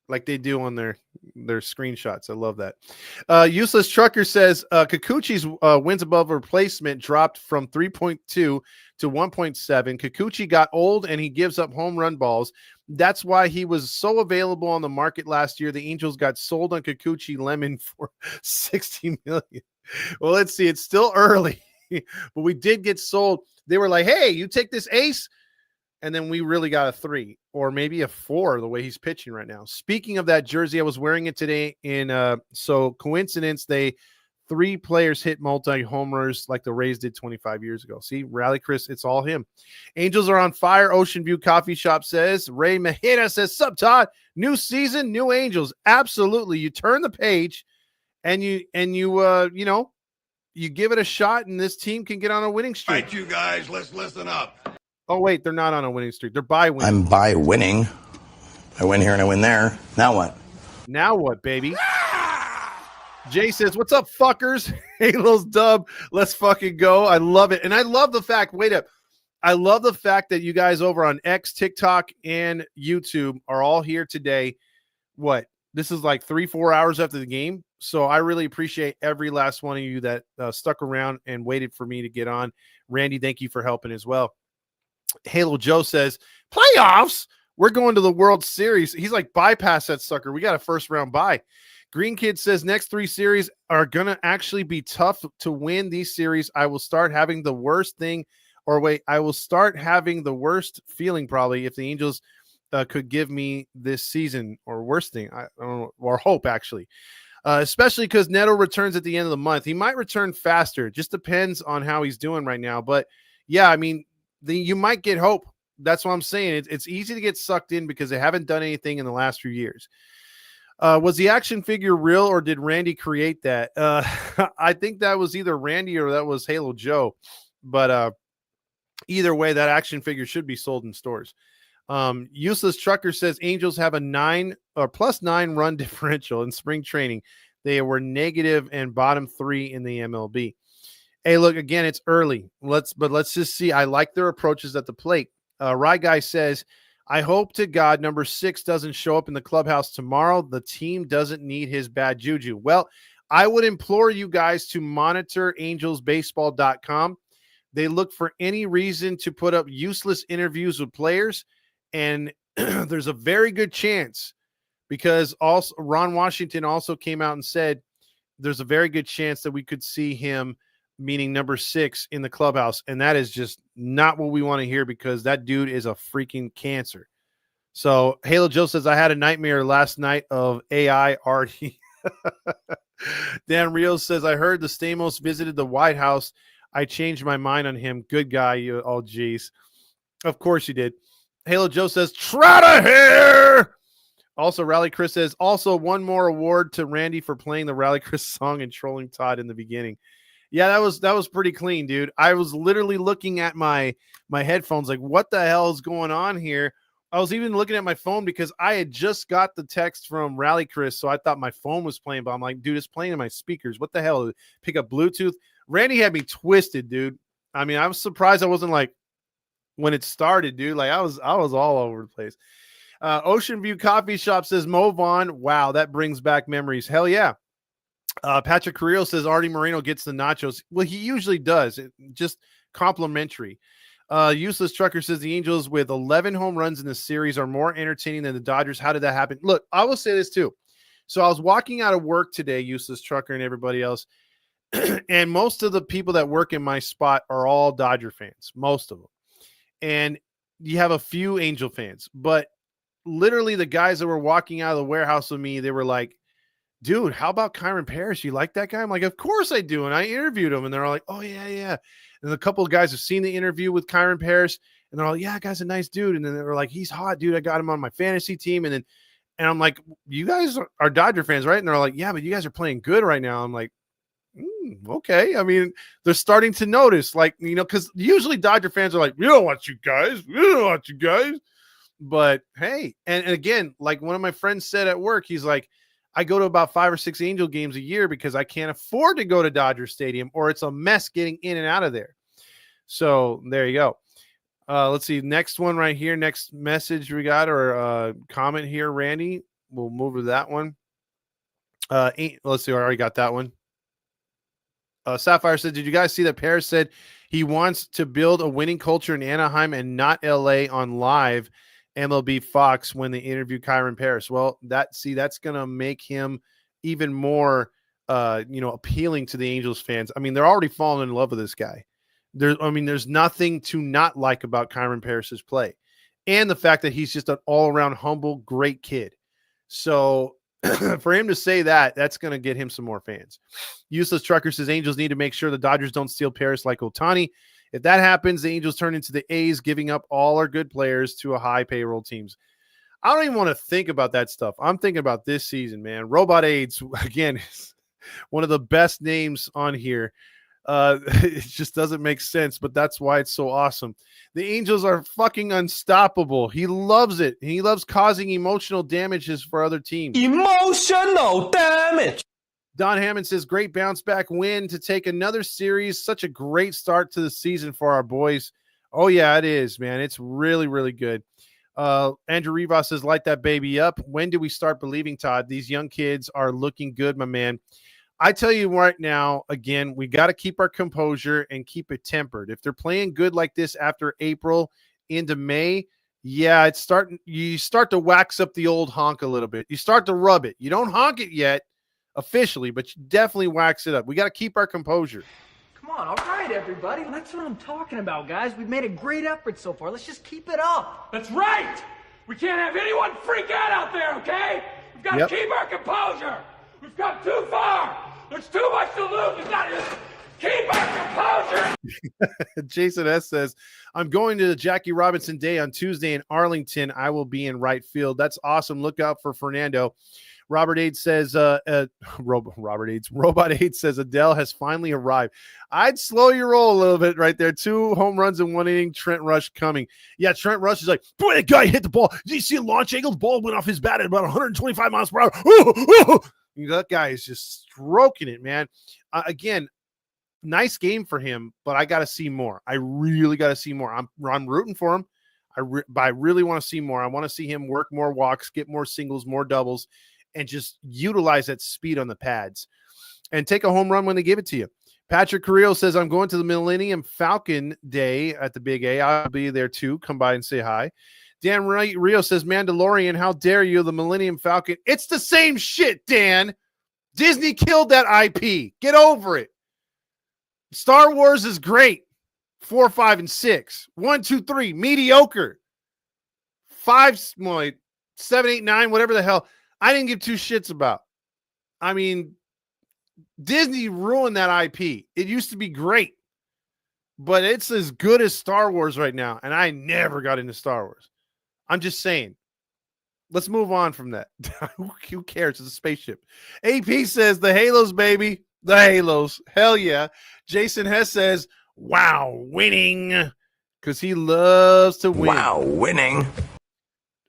like they do on their screenshots. I love that. Useless Trucker says Kikuchi's wins above replacement dropped from 3.2 to 1.7. Kikuchi got old and he gives up home run balls. That's why he was so available on the market last year. The Angels got sold on Kikuchi Lemon for $60 million. Well, let's see. It's still early, but we did get sold. They were like, hey, you take this ace. And then we really got a 3 or maybe a 4 the way he's pitching right now. Speaking of that jersey, I was wearing it today so coincidence, 3 players hit multi-homers like the Rays did 25 years ago. See, Rally Chris, it's all him. Angels are on fire. Ocean View Coffee Shop says. Ray Maheda says, sup, Todd? New season, new Angels. Absolutely. You turn the page and you give it a shot and this team can get on a winning streak. All right, you guys, let's listen up. Oh, wait, they're not on a winning streak. They're by winning. I'm by winning. I win here and I win there. Now what? Now what, baby? Jay says, what's up, fuckers? Halo's dub. Let's fucking go. I love it. And I love the fact, I love the fact that you guys over on X, TikTok, and YouTube are all here today. This is like 3-4 hours after the game. So I really appreciate every last one of you that stuck around and waited for me to get on. Randy, thank you for helping as well. Halo Joe says, playoffs? We're going to the World Series. He's like, bypass that sucker. We got a first round bye. Green Kid says, next 3 series are going to actually be tough to win these series. I will start having the worst feeling probably if the Angels could give me this season, or worst thing, I don't know, or hope actually. Especially because Neto returns at the end of the month. He might return faster. Just depends on how he's doing right now. But yeah, I mean, you might get hope. That's what I'm saying. It's easy to get sucked in because they haven't done anything in the last few years. Was the action figure real, or did Randy create that? I think that was either Randy or that was Halo Joe. But either way, that action figure should be sold in stores. Useless Trucker says Angels have a +9 run differential in spring training. They were negative and bottom 3 in the MLB. Hey, look, again, it's early. Let's just see. I like their approaches at the plate. Rye Guy says, I hope to God number 6 doesn't show up in the clubhouse tomorrow. The team doesn't need his bad juju. Well, I would implore you guys to monitor angelsbaseball.com. They look for any reason to put up useless interviews with players. And there's a very good chance, because also Ron Washington also came out and said there's a very good chance that we could see him, meaning number 6, in the clubhouse. And that is just not what we want to hear, because that dude is a freaking cancer. So Halo Joe says, I had a nightmare last night of AI Artie. Dan Rios says, I heard the Stamos visited the White House. I changed my mind on him. Good guy. You, oh, geez. Of course you did. Halo Joe says, Trotta here. Also, Rally Chris says, also one more award to Randy for playing the Rally Chris song and trolling Todd in the beginning. Yeah, that was pretty clean, dude. I was literally looking at my headphones like, what the hell is going on here? I was even looking at my phone because I had just got the text from Rally Chris, so I thought my phone was playing, but I'm like, dude, it's playing in my speakers. What the hell? Pick up Bluetooth? Randy had me twisted, dude. I mean, I was surprised I wasn't like, when it started, dude, like I was all over the place. Ocean View Coffee Shop says, Mo Vaughn. Wow, that brings back memories. Hell yeah. Patrick Carrillo says Artie Moreno gets the nachos. Well, he usually does. Just complimentary. Useless Trucker says the Angels with 11 home runs in the series are more entertaining than the Dodgers. How did that happen? Look, I will say this too. So I was walking out of work today, Useless Trucker and everybody else, and most of the people that work in my spot are all Dodger fans, most of them. And you have a few Angel fans, but literally the guys that were walking out of the warehouse with me, they were like, dude, how about Kyron Paris? You like that guy? I'm like, of course I do. And I interviewed him, and they're all like, oh, yeah, yeah. And a couple of guys have seen the interview with Kyron Paris, and they're all like, yeah, guy's a nice dude. And then they were like, he's hot, dude. I got him on my fantasy team. And I'm like, you guys are Dodger fans, right? And they're like, yeah, but you guys are playing good right now. I'm like, okay. I mean, they're starting to notice, like, you know, because usually Dodger fans are like, we don't want you guys. We don't want you guys. But hey, and again, like one of my friends said at work, he's like, I go to about 5 or 6 Angel games a year because I can't afford to go to Dodger Stadium, or it's a mess getting in and out of there. So there you go. Let's see. Next one right here. Next message we got, or comment here, Randy. We'll move to that one. Let's see. I already got that one. Sapphire said, did you guys see that Paris said he wants to build a winning culture in Anaheim and not LA on live MLB Fox when they interview Kyron Paris? Well, that's going to make him even more, appealing to the Angels fans. I mean, they're already falling in love with this guy. There's nothing to not like about Kyron Paris's play, and the fact that he's just an all-around humble, great kid. So for him to say that, that's going to get him some more fans. Useless Trucker says Angels need to make sure the Dodgers don't steal Paris like Ohtani. If that happens, the Angels turn into the A's, giving up all our good players to a high payroll teams. I don't even want to think about that stuff. I'm thinking about this season, man. Robot AIDS, again, is one of the best names on here. It just doesn't make sense, but that's why it's so awesome. The Angels are fucking unstoppable. He loves it. He loves causing emotional damages for other teams. Emotional damage. Don Hammond says, great bounce back win to take another series. Such a great start to the season for our boys. Oh, yeah, it is, man. It's really, really good. Andrew Rivas says, light that baby up. When do we start believing, Todd? These young kids are looking good, my man. I tell you right now, again, we got to keep our composure and keep it tempered. If they're playing good like this after April, into May, yeah, you start to wax up the old honk a little bit. You start to rub it. You don't honk it yet officially, but you definitely wax it up. We got to keep our composure. Come on, all right, everybody. That's what I'm talking about, guys. We've made a great effort so far. Let's just keep it up. That's right. We can't have anyone freak out there, okay? We've got to keep our composure. We've come too far. There's too much to lose. We've got to just keep our composure. Jason S. says, I'm going to the Jackie Robinson Day on Tuesday in Arlington. I will be in right field. That's awesome. Look out for Fernando. Robert Aids says, Robot Aids says Adele has finally arrived. I'd slow your roll a little bit right there. 2 home runs in 1 inning. Trent Rush coming. Yeah, Trent Rush is like, boy, that guy hit the ball. Did you see a launch angle? The ball went off his bat at about 125 miles per hour. That guy is just stroking it, man. Again, nice game for him, but I got to see more. I really got to see more. I'm rooting for him. But I really want to see more. I want to see him work more walks, get more singles, more doubles, and just utilize that speed on the pads and take a home run when they give it to you. Patrick Carrillo says, I'm going to the Millennium Falcon Day at the Big A. I'll be there too. Come by and say hi. Dan Rio says, Mandalorian, how dare you, the Millennium Falcon. It's the same shit, Dan. Disney killed that IP. Get over it. Star Wars is great. 4, 5, and 6. 1, 2, 3, mediocre. 5, 7, 8, 9, whatever the hell. I didn't give 2 shits about. I mean, Disney ruined that IP. It used to be great, but it's as good as Star Wars right now, and I never got into Star Wars. I'm just saying. Let's move on from that. Who cares? It's a spaceship. AP says, the Halos, baby. The Halos. Hell yeah. Jason Hess says, wow, winning. Because he loves to win. Wow, winning.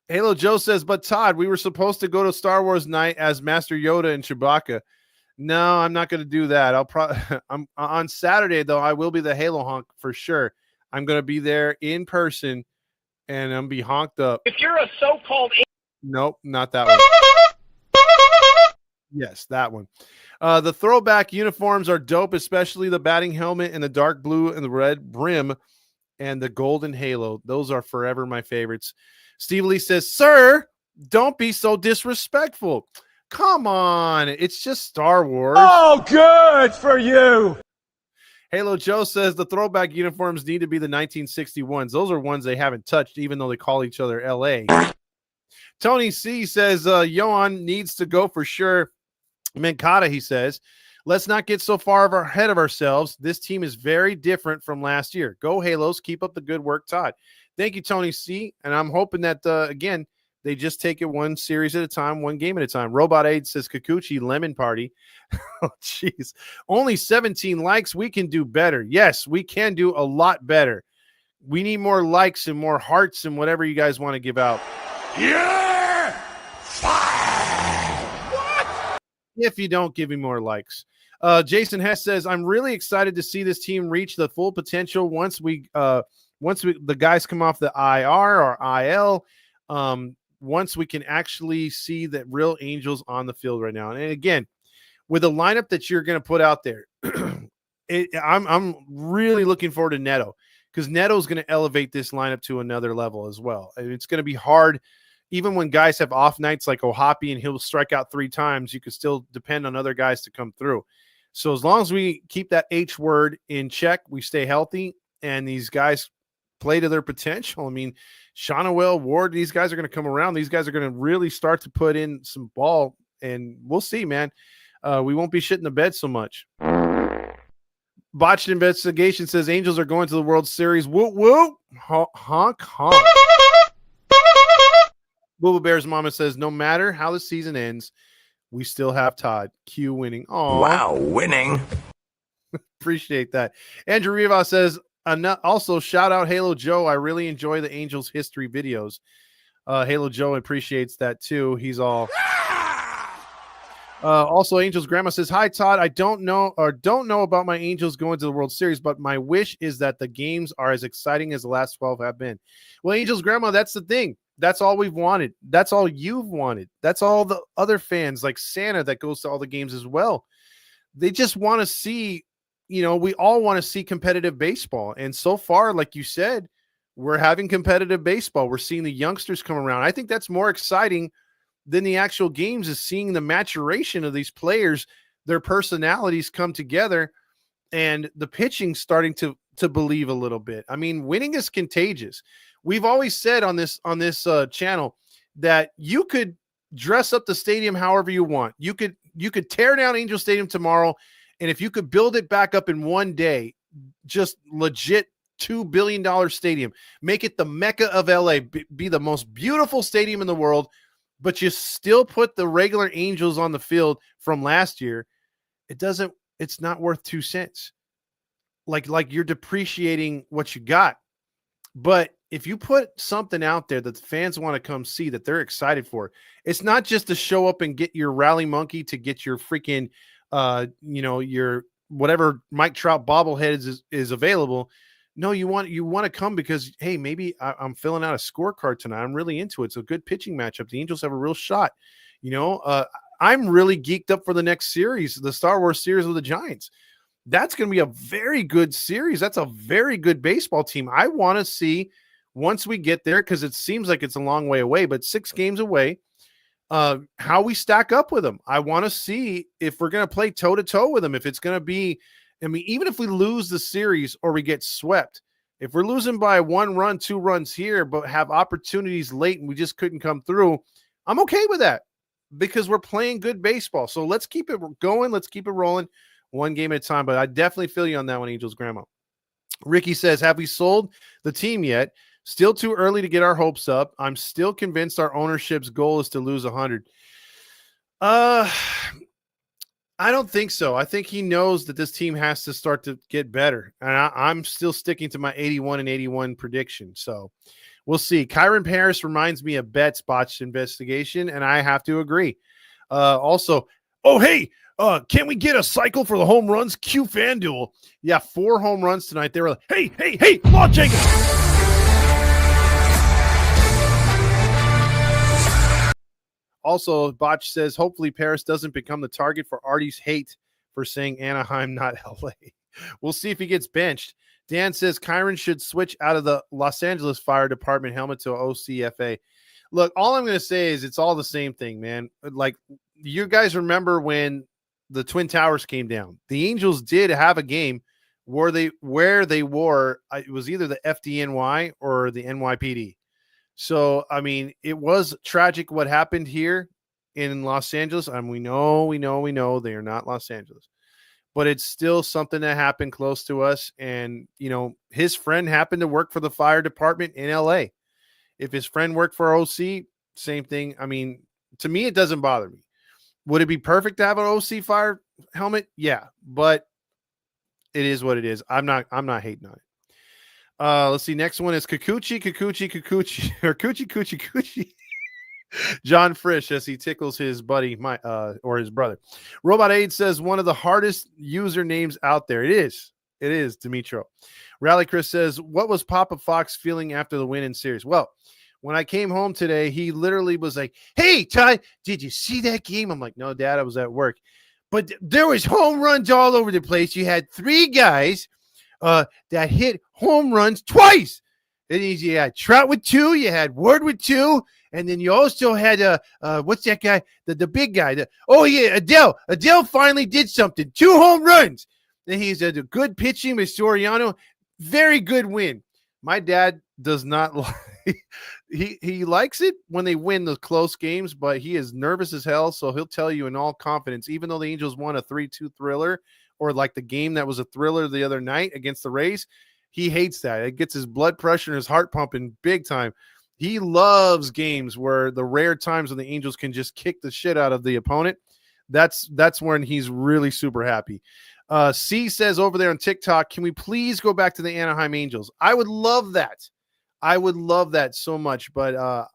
Halo Joe says, but Todd, we were supposed to go to Star Wars night as Master Yoda and Chewbacca. No, I'm not going to do that. I'm on Saturday though. I will be the Halo honk for sure. I'm going to be there in person, and I'm be honked up. If you're a so-called, nope, not that one. Yes, that one. The throwback uniforms are dope, especially the batting helmet and the dark blue and the red brim and the golden halo. Those are forever my favorites. Steve Lee says, sir, don't be so disrespectful. Come on. It's just Star Wars. Oh, good for you. Halo Joe says the throwback uniforms need to be the 1961s. Those are ones they haven't touched, even though they call each other LA. Tony C says, Yohan needs to go for sure. Mankata, he says, let's not get so far ahead of ourselves. This team is very different from last year. Go Halos. Keep up the good work, Todd. Thank you, Tony C. And I'm hoping that, again, they just take it one series at a time, one game at a time. Robot Aid says, Kikuchi lemon party. Oh, jeez. Only 17 likes. We can do better. Yes, we can do a lot better. We need more likes and more hearts and whatever you guys want to give out. Yeah! What? If you don't give me more likes. Jason Hess says, I'm really excited to see this team reach the full potential once the guys come off the IR or IL. Once we can actually see that real Angels on the field right now. And again, with the lineup that you're going to put out there, I'm really looking forward to Neto, because Neto is going to elevate this lineup to another level as well. And it's going to be hard. Even when guys have off nights like Ohapi and he'll strike out 3 times, you can still depend on other guys to come through. So as long as we keep that H word in check, we stay healthy, and these guys play to their potential. I mean, Shonawell, Ward, these guys are going to come around. These guys are going to really start to put in some ball, and we'll see, man. We won't be shitting the bed so much. Botched Investigation says Angels are going to the World Series. Whoop, whoop. Honk, honk. Booba Bear's mama says, no matter how the season ends, we still have Todd. Q winning. Oh, wow, winning. Appreciate that. Andrew Rivas says, also shout out Halo Joe. I really enjoy the Angels history videos. Halo Joe appreciates that too. He's all. Also, Angels Grandma says, hi, Todd. I don't know about my Angels going to the World Series, but my wish is that the games are as exciting as the last 12 have been. Well, Angels Grandma, that's the thing. That's all we've wanted. That's all you've wanted. That's all the other fans like Santa that goes to all the games as well. They just want to see, we all want to see competitive baseball. And so far, like you said, we're having competitive baseball. We're seeing the youngsters come around. I think that's more exciting than the actual games, is seeing the maturation of these players, their personalities come together, and the pitching starting to believe a little bit. I mean, winning is contagious. We've always said on this channel that you could dress up the stadium however you want. You could tear down Angel Stadium tomorrow, and if you could build it back up in one day, just legit $2 billion stadium, make it the Mecca of LA, be the most beautiful stadium in the world, but you still put the regular Angels on the field from last year, it's not worth 2 cents. Like you're depreciating what you got. But if you put something out there that the fans want to come see, that they're excited for, it's not just to show up and get your rally monkey, to get your freaking your whatever Mike Trout bobbleheads is available. No, you want to come because, hey, maybe I'm filling out a scorecard tonight. I'm really into it. It's a good pitching matchup. The Angels have a real shot. I'm really geeked up for the next series, the Star Wars series with the Giants. That's going to be a very good series. That's a very good baseball team. I want to see, once we get there, because it seems like it's a long way away, but 6 games away, how we stack up with them. I want to see if we're going to play toe-to-toe with them, if it's going to be, I mean, even if we lose the series or we get swept, if we're losing by 1 run, 2 runs here, but have opportunities late and we just couldn't come through, I'm okay with that because we're playing good baseball. So let's keep it going. Let's keep it rolling 1 game at a time. But I definitely feel you on that one, Angels Grandma. Ricky says, have we sold the team yet? Still too early to get our hopes up. I'm still convinced our ownership's goal is to lose 100. I don't think so. I think he knows that this team has to start to get better. And I'm still sticking to my 81 prediction. So we'll see. Kyron Paris reminds me of Betts' botched investigation, and I have to agree. Also, can we get a cycle for the home runs? Q FanDuel. Yeah, 4 home runs tonight. They were like, hey, Los Jenkins. Also, Botch says, hopefully Paris doesn't become the target for Artie's hate for saying Anaheim, not LA. We'll see if he gets benched. Dan says Kyron should switch out of the Los Angeles Fire Department helmet to OCFA. Look, all I'm going to say is it's all the same thing, man. Like, you guys remember when the Twin Towers came down? The Angels did have a game where they wore, it was either the FDNY or the NYPD. So, I mean, it was tragic what happened here in Los Angeles. And we know they are not Los Angeles. But it's still something that happened close to us. And, his friend happened to work for the fire department in LA. If his friend worked for OC, same thing. I mean, to me, it doesn't bother me. Would it be perfect to have an OC fire helmet? Yeah, but it is what it is. I'm not hating on it. Let's see. Next one is Kikuchi, or Coochie. John Frisch, as he tickles his buddy, or his brother. Robot Aid says one of the hardest usernames out there. It is, Dimitro. Rally Chris says, what was Papa Fox feeling after the win in series? Well, when I came home today, he literally was like, hey, Ty, did you see that game? I'm like, no, Dad, I was at work. But there was home runs all over the place. You had 3 guys that hit home runs twice. And you had Trout with 2, you had Ward with 2, and then you also had what's that guy? The big guy. Adele. Adele finally did something. 2 home runs. And he's a good pitching with Soriano. Very good win. My dad does not like he likes it when they win the close games, but he is nervous as hell. So he'll tell you in all confidence, even though the Angels won a 3-2 thriller, or like the game that was a thriller the other night against the Rays, he hates that. It gets his blood pressure and his heart pumping big time. He loves games where the rare times when the Angels can just kick the shit out of the opponent. That's when he's really super happy. C says over there on TikTok, can we please go back to the Anaheim Angels? I would love that. I would love that so much, but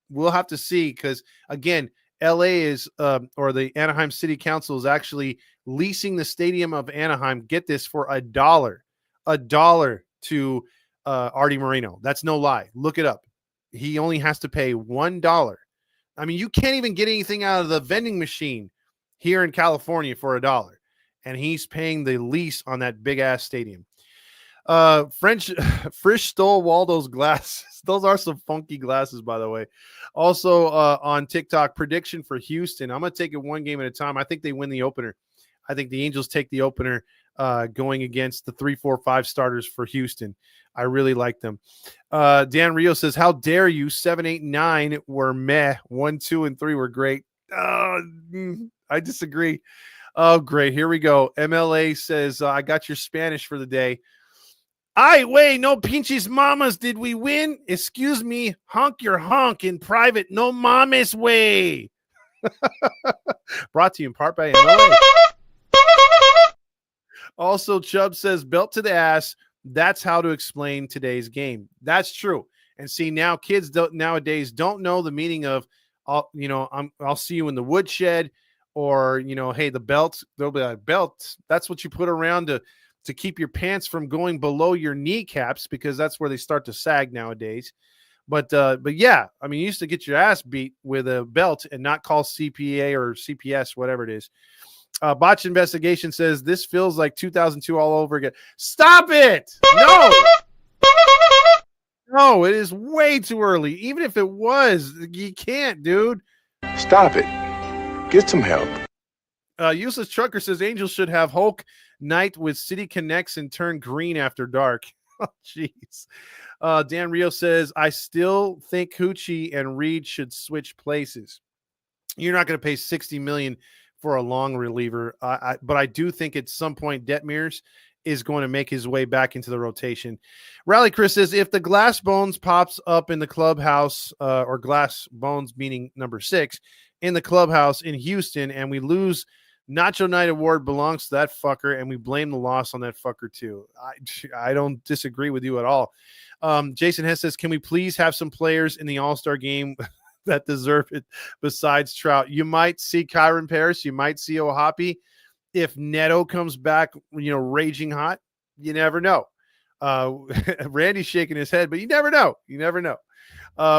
we'll have to see because, again, LA is or the Anaheim City Council is actually leasing the stadium of Anaheim. Get this, for $1 to Artie Moreno. That's no lie. Look it up. He only has to pay $1. I mean, you can't even get anything out of the vending machine here in California for $1, and he's paying the lease on that big ass stadium. Frisch stole Waldo's glasses. Those are some funky glasses, by the way. Also on TikTok, prediction for Houston. I'm going to take it one game at a time. I think they win the opener. I think the Angels take the opener going against the 3, 4, 5 starters for Houston. I really like them. Dan Rio says, how dare you? 7, 8, 9 were meh. 1, 2, and 3 were great. I disagree. Oh, great. Here we go. MLA says, I got your Spanish for the day. Ay, wait, no pinches mamas. Did we win? Excuse me. Honk your honk in private. No mames way. Brought to you in part by MLA. Also, Chubb says, belt to the ass. That's how to explain today's game. That's true. And see, now kids nowadays don't know the meaning of, I'll see you in the woodshed, or, hey, the belt. They'll be like, belt. That's what you put around to keep your pants from going below your kneecaps, because that's where they start to sag nowadays. But yeah, I mean, you used to get your ass beat with a belt and not call CPA or CPS, whatever it is. Botch Investigation says, this feels like 2002 all over again. Stop it! No, it is way too early. Even if it was, you can't, dude. Stop it. Get some help. Useless Trucker says, Angels should have Hulk Knight with City Connects and turn green after dark. Oh, jeez. Dan Rio says, I still think HITI and Reed should switch places. You're not going to pay $60 million for a long reliever, but I do think at some point Detmers is going to make his way back into the rotation. Rally Chris says, if the Glass Bones pops up in the clubhouse, or Glass Bones meaning number 6, in the clubhouse in Houston, and we lose, Nacho Night Award belongs to that fucker, and we blame the loss on that fucker too. I don't disagree with you at all. Jason Hess says, can we please have some players in the All-Star game that deserve it besides Trout? You might see Kyron Paris. You might see Ohapi. If Neto comes back, raging hot, you never know. Randy's shaking his head, but you never know. You never know.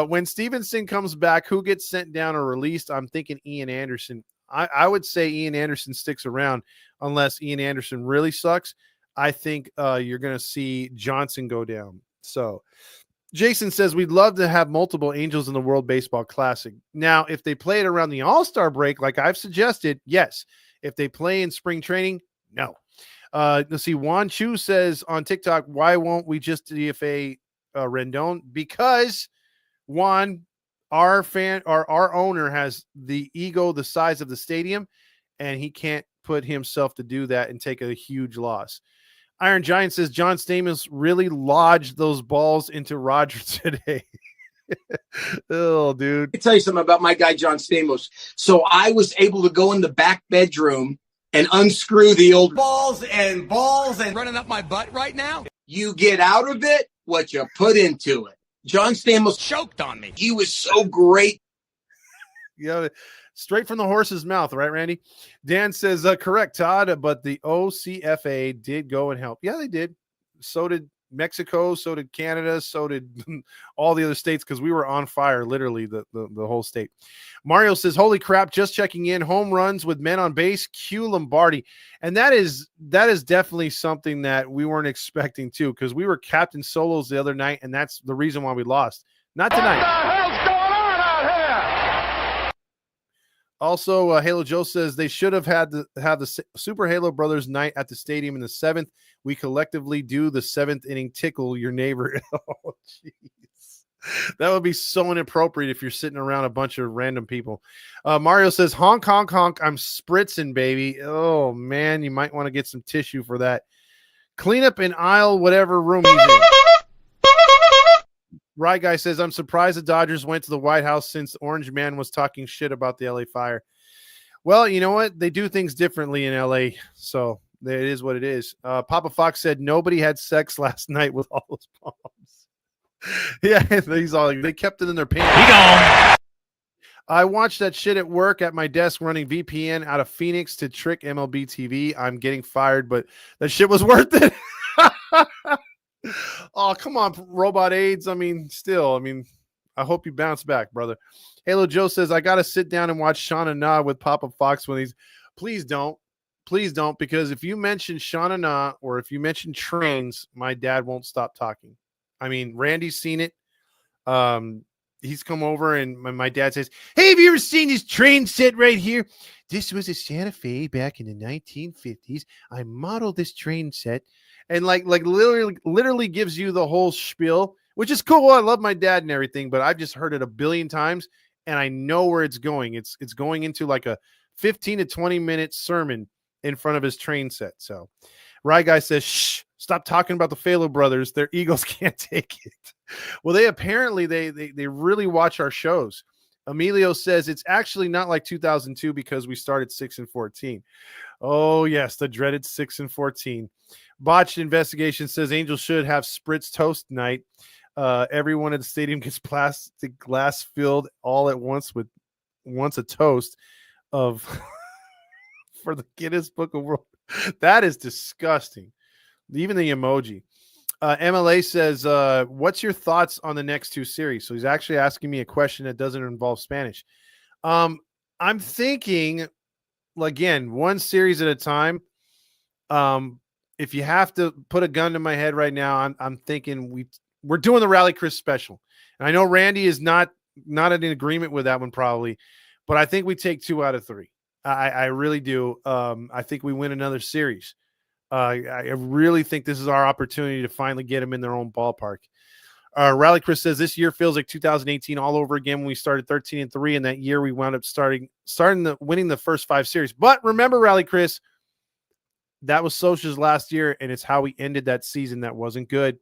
When Stevenson comes back, who gets sent down or released? I'm thinking Ian Anderson. I would say Ian Anderson sticks around unless Ian Anderson really sucks. I think you're going to see Johnson go down. So Jason says, we'd love to have multiple Angels in the World Baseball Classic. Now, if they play it around the All-Star break, like I've suggested, yes. If they play in spring training, no. Let's see. Juan Chu says on TikTok, why won't we just DFA Rendon? Because Juan, our owner has the ego the size of the stadium, and he can't put himself to do that and take a huge loss. Iron Giant says John Stamos really lodged those balls into Roger today. Oh, dude. Let me tell you something about my guy, John Stamos. So I was able to go in the back bedroom and unscrew the old balls and running up my butt right now. You get out of it what you put into it. John Stamos choked on me. He was so great. Straight from the horse's mouth, right, Randy? Dan says, correct, Todd, but the OCFA did go and help. Yeah, they did. So did Mexico, so did Canada, so did all the other states, because we were on fire, literally the whole state. Mario says, holy crap, just checking in, home runs with men on base, Q Lombardi. And that is definitely something that we weren't expecting too, because we were captain solos the other night, and that's the reason why we lost. Not tonight. What the hell's going on out here? Also, Halo Joe says they should have had the Super Halo Brothers night at the stadium in the 7th. We collectively do the 7th inning tickle your neighbor. Oh, jeez. That would be so inappropriate if you're sitting around a bunch of random people. Mario says, honk, honk, honk. I'm spritzing, baby. Oh, man, you might want to get some tissue for that. Clean up in aisle, whatever room he's in. Right Guy says, I'm surprised the Dodgers went to the White House since Orange Man was talking shit about the LA Fire. Well, you know what? They do things differently in LA, so it is what it is. Papa Fox said nobody had sex last night with all those bombs. Yeah, he's all like, they kept it in their pants. He gone. I watched that shit at work at my desk running VPN out of Phoenix to trick MLB TV. I'm getting fired, but that shit was worth it. Oh, come on, Robot AIDS. I hope you bounce back, brother. Halo Joe says, I got to sit down and watch Shauna Na with Papa Fox when he's. Please don't. Please don't, because if you mention Sha-na-na or if you mention trains, my dad won't stop talking. I mean, Randy's seen it. He's come over and my dad says, "Hey, have you ever seen this train set right here? This was a Santa Fe back in the 1950s. I modeled this train set," and like literally gives you the whole spiel, which is cool. I love my dad and everything, but I've just heard it a billion times and I know where it's going. It's going into like a 15 to 20-minute sermon in front of his train set. So Rye Guy says, "Shh, stop talking about the Phalo brothers. Their Eagles can't take it." Well, they apparently they really watch our shows. Emilio says it's actually not like 2002 because we started 6-14. Oh yes, the dreaded 6-14. Botched Investigation says Angels should have spritz toast night. Everyone at the stadium gets plastic glass filled all at once with a toast of for the Guinness Book of World. That is disgusting. Even the emoji. MLA says, what's your thoughts on the next two series? So he's actually asking me a question that doesn't involve Spanish. I'm thinking, again, one series at a time. If you have to put a gun to my head right now, I'm thinking we're doing the Rally Chris special. And I know Randy is not in agreement with that one probably, but I think we take 2 out of 3. I really do. I think we win another series. I really think this is our opportunity to finally get them in their own ballpark. Rally Chris says this year feels like 2018 all over again when we started 13-3, and that year we wound up winning the first 5 series. But remember, Rally Chris, that was Socha's last year, and it's how we ended that season that wasn't good.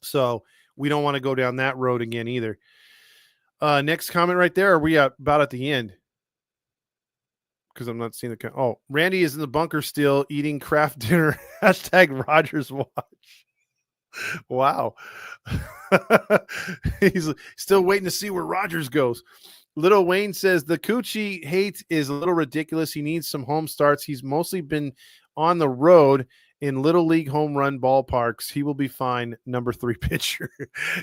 So we don't want to go down that road again either. Next comment right there. Are we about at the end? Because I'm not seeing the. Oh, Randy is in the bunker still eating craft dinner. Hashtag Rogers watch. Wow. He's still waiting to see where Rogers goes. Little Wayne says the Coochie hate is a little ridiculous. He needs some home starts. He's mostly been on the road in little league home run ballparks. He will be fine. Number 3 pitcher.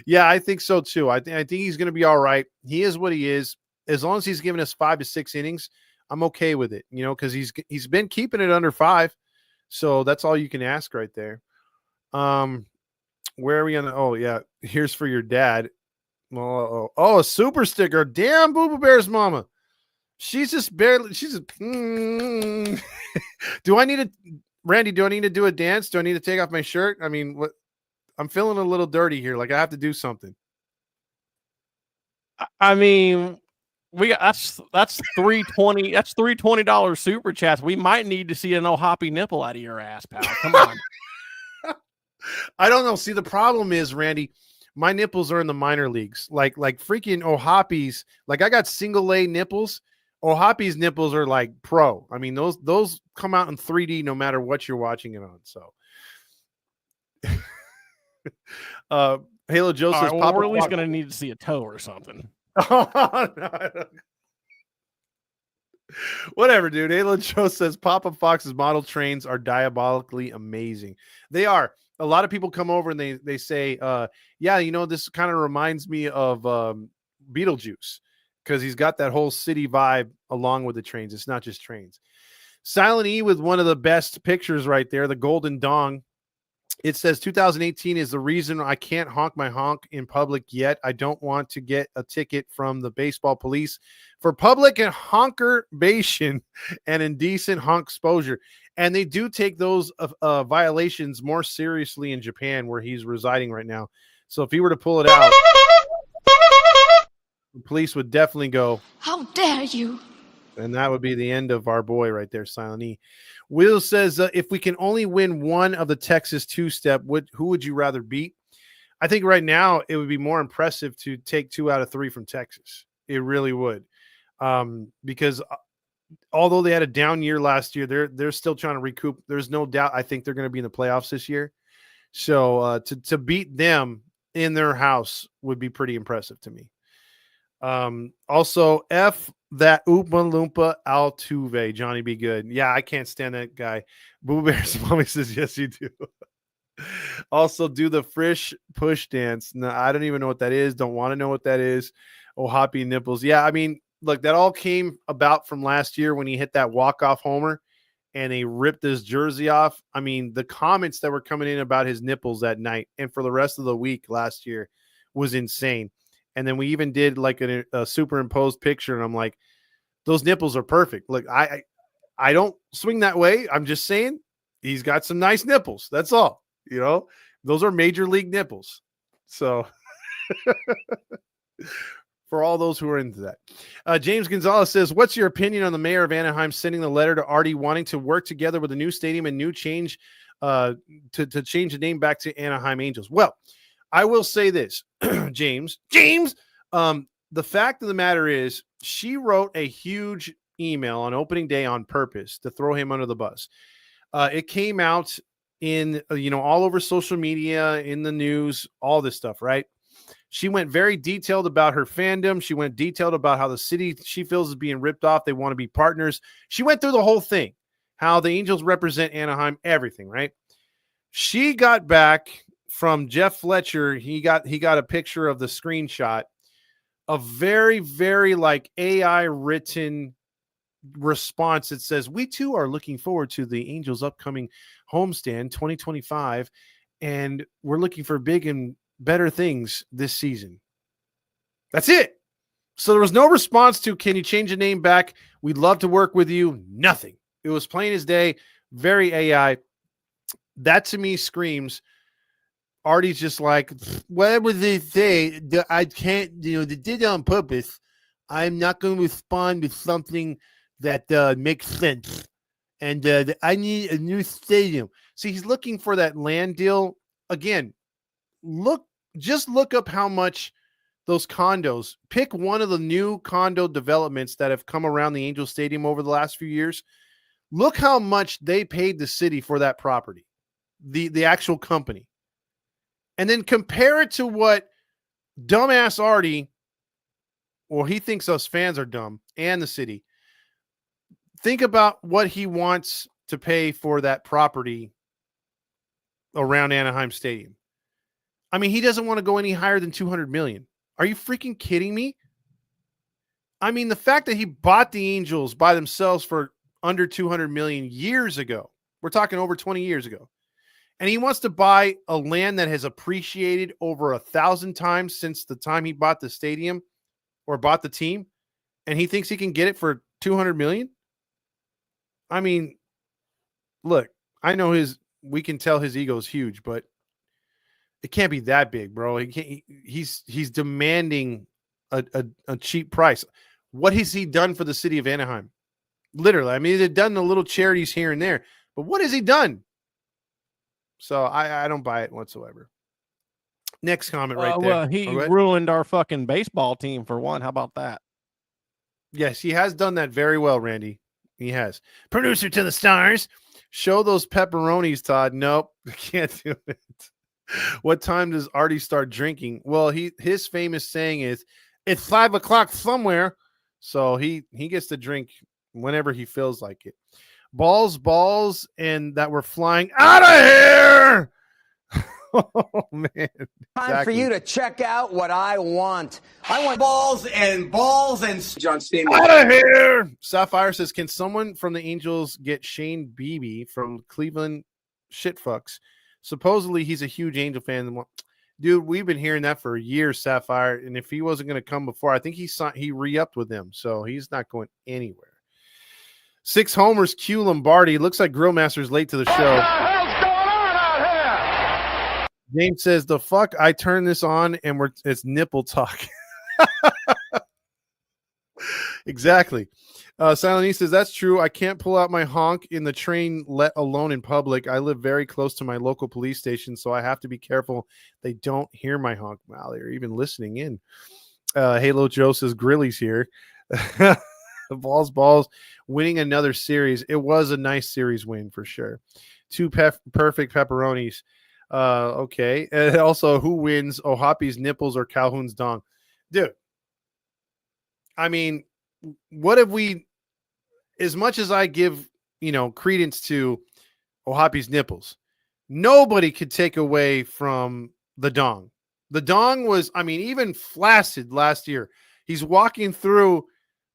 Yeah, I think so too. I think he's going to be all right. He is what he is. As long as he's giving us 5 to 6 innings, I'm okay with it, because he's been keeping it under 5. So that's all you can ask right there. Where are we on? Oh yeah. Here's for your dad. Oh, a super sticker. Damn, Boo Boo Bear's mama. She's just barely, Do I need to, Randy, do I need to do a dance? Do I need to take off my shirt? I mean, what? I'm feeling a little dirty here. Like I have to do something. I mean, we got that's $320. That's $320 super chats. We might need to see an hoppy nipple out of your ass, pal. Come on. I don't know. See, the problem is, Randy, my nipples are in the minor leagues. Like freaking O'Hoppy's. Like I got single A nipples. O'Hoppy's nipples are like pro. I mean, those come out in 3D no matter what you're watching it on. So, Halo Joe says, right, well, we're at least going to need to see a toe or something. Oh, no. Whatever, dude. Halo Joe says Papa Fox's model trains are diabolically amazing. They are. A lot of people come over and they say, yeah, this kind of reminds me of Beetlejuice because he's got that whole city vibe along with the trains. It's not just trains. Silent E with one of the best pictures right there, the golden dong. It says 2018 is the reason I can't honk my honk in public yet. I don't want to get a ticket from the baseball police for public and honkerbation and indecent honk exposure. And they do take those violations more seriously in Japan, where he's residing right now. So if he were to pull it out, the police would definitely go, "How dare you!" And that would be the end of our boy right there, Silent E. Will says, if we can only win one of the Texas two-step, who would you rather beat? I think right now it would be more impressive to take 2 out of 3 from Texas. It really would. Because although they had a down year last year, they're still trying to recoup. There's no doubt I think they're going to be in the playoffs this year. So to beat them in their house would be pretty impressive to me. Also, F that Oompa Loompa Altuve, Johnny Be Good. Yeah, I can't stand that guy. Boo Bear's mommy says, yes, you do. Also, do the frish push dance. No, I don't even know what that is. Don't want to know what that is. Oh, hoppy nipples. Yeah, I mean, look, that all came about from last year when he hit that walk-off homer. and they ripped his jersey off. I mean, the comments that were coming in about his nipples that night and for the rest of the week last year was insane. And then we even did like a superimposed picture, and I'm like, those nipples are perfect. Look, I don't swing that way. I'm just saying he's got some nice nipples. That's all. You know, those are major league nipples. So for all those who are into that. James Gonzalez says, what's your opinion on the mayor of Anaheim sending the letter to Artie wanting to work together with a new stadium and new change to change the name back to Anaheim Angels? Well, I will say this, James, the fact of the matter is she wrote a huge email on opening day on purpose to throw him under the bus. It came out in, all over social media, in the news, all this stuff, right? She went very detailed about her fandom. She went detailed about how the city she feels is being ripped off. They want to be partners. She went through the whole thing, how the Angels represent Anaheim, everything, right? She got back from Jeff Fletcher. He got a picture of the screenshot, a very, very like AI written response that says, we too are looking forward to the Angels upcoming homestand 2025. And we're looking for big and better things this season. That's it. So there was no response to, can you change the name back? We'd love to work with you. Nothing. It was plain as day, very AI. That to me screams, Artie's just like, whatever they say, I can't, they did it on purpose. I'm not going to respond with something that makes sense. And I need a new stadium. See, he's looking for that land deal. Again, just look up how much those condos, pick one of the new condo developments that have come around the Angel Stadium over the last few years. Look how much they paid the city for that property, the actual company. And then compare it to what dumbass Artie, well, he thinks us fans are dumb, and the city. Think about what he wants to pay for that property around Anaheim Stadium. I mean, he doesn't want to go any higher than $200 million. Are you freaking kidding me? I mean, the fact that he bought the Angels by themselves for under $200 million years ago, we're talking over 20 years ago, and he wants to buy a land that has appreciated over 1,000 times since the time he bought the stadium or bought the team, and he thinks he can get it for $200 million? I mean, look, I know we can tell his ego is huge, but it can't be that big, bro. He's demanding a cheap price. What has he done for the city of Anaheim? Literally. I mean, they've done the little charities here and there, but what has he done? So I don't buy it whatsoever. Next comment right there. Well, he ruined our fucking baseball team for one. How about that? Yes, he has done that very well, Randy. He has. Producer to the stars. Show those pepperonis, Todd. Nope, I can't do it. What time does Artie start drinking? Well, his famous saying is, it's 5 o'clock somewhere. So he gets to drink whenever he feels like it. Balls, and that we're flying out of here. Oh, man. Time for you to check out what I want. I want balls and John Stamos. Out of here. Sapphire says, can someone from the Angels get Shane Beebe from Cleveland Shitfucks? Supposedly he's a huge Angel fan. Dude, we've been hearing that for years, Sapphire. And if he wasn't going to come before, I think he re-upped with them. So he's not going anywhere. 6 homers, Q Lombardi. Looks like Grillmaster's late to the show. James says, the fuck, I turn this on and it's nipple talk. Exactly. Silent says, that's true. I can't pull out my honk in the train, let alone in public. I live very close to my local police station, so I have to be careful they don't hear my honk. Wow, they're even listening in. Halo Joe says, Grilly's here. Balls, winning another series. It was a nice series win for sure. 2 perfect pepperonis. Okay. And also, who wins, Ohapi's nipples or Calhoun's dong? Dude, I mean, what have we, as much as I give, credence to Ohapi's nipples, nobody could take away from the dong. The dong was, I mean, even flaccid last year. He's walking through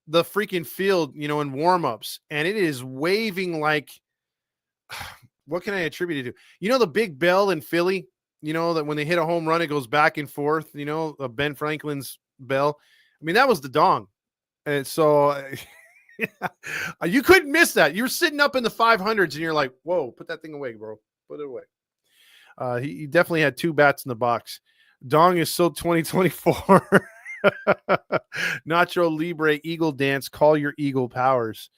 the freaking field, in warm-ups, and it is waving like what can I attribute it to? You know, the big bell in Philly, you know, that when they hit a home run, it goes back and forth, you know, Ben Franklin's bell. I mean, that was the dong. And so you couldn't miss that. You're sitting up in the 500s and you're like, whoa, put that thing away, bro. Put it away. He definitely had 2 bats in the box. Dong is so 2024. Nacho Libre, Eagle Dance, call your Eagle powers.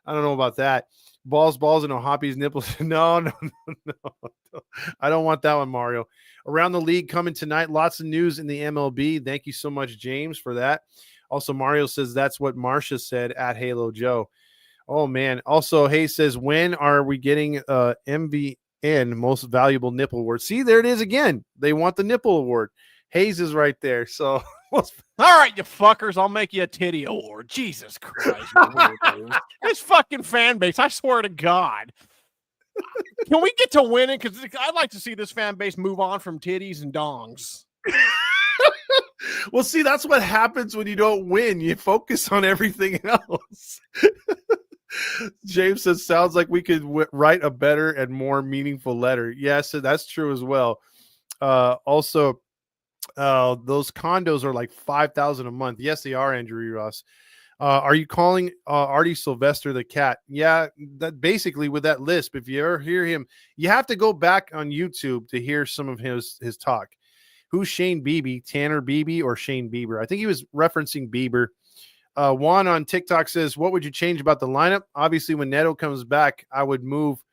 I don't know about that. Balls, and O'Hoppy's nipples. No. I don't want that one, Mario. Around the league coming tonight. Lots of news in the MLB. Thank you so much, James, for that. Also, Mario says that's what Marcia said at Halo Joe. Oh, man. Also, Hayes says, when are we getting MVN, Most Valuable Nipple Award? See, there it is again. They want the nipple award. Hayes is right there. So, all right, you fuckers. I'll make you a titty award. Jesus Christ. This fucking fan base, I swear to God. Can we get to winning? Because I'd like to see this fan base move on from titties and dongs. Well, see, that's what happens when you don't win. You focus on everything else. James says, sounds like we could write a better and more meaningful letter. Yes, that's true as well. Also, those condos are like $5,000 a month. Yes, they are, Andrew Ross. Are you calling Artie Sylvester the cat? Yeah, that basically with that lisp, if you ever hear him, you have to go back on YouTube to hear some of his talk. Who's Shane Beebe? Tanner Beebe or Shane Bieber? I think he was referencing Bieber. Juan on TikTok says, what would you change about the lineup? Obviously, when Neto comes back, I would move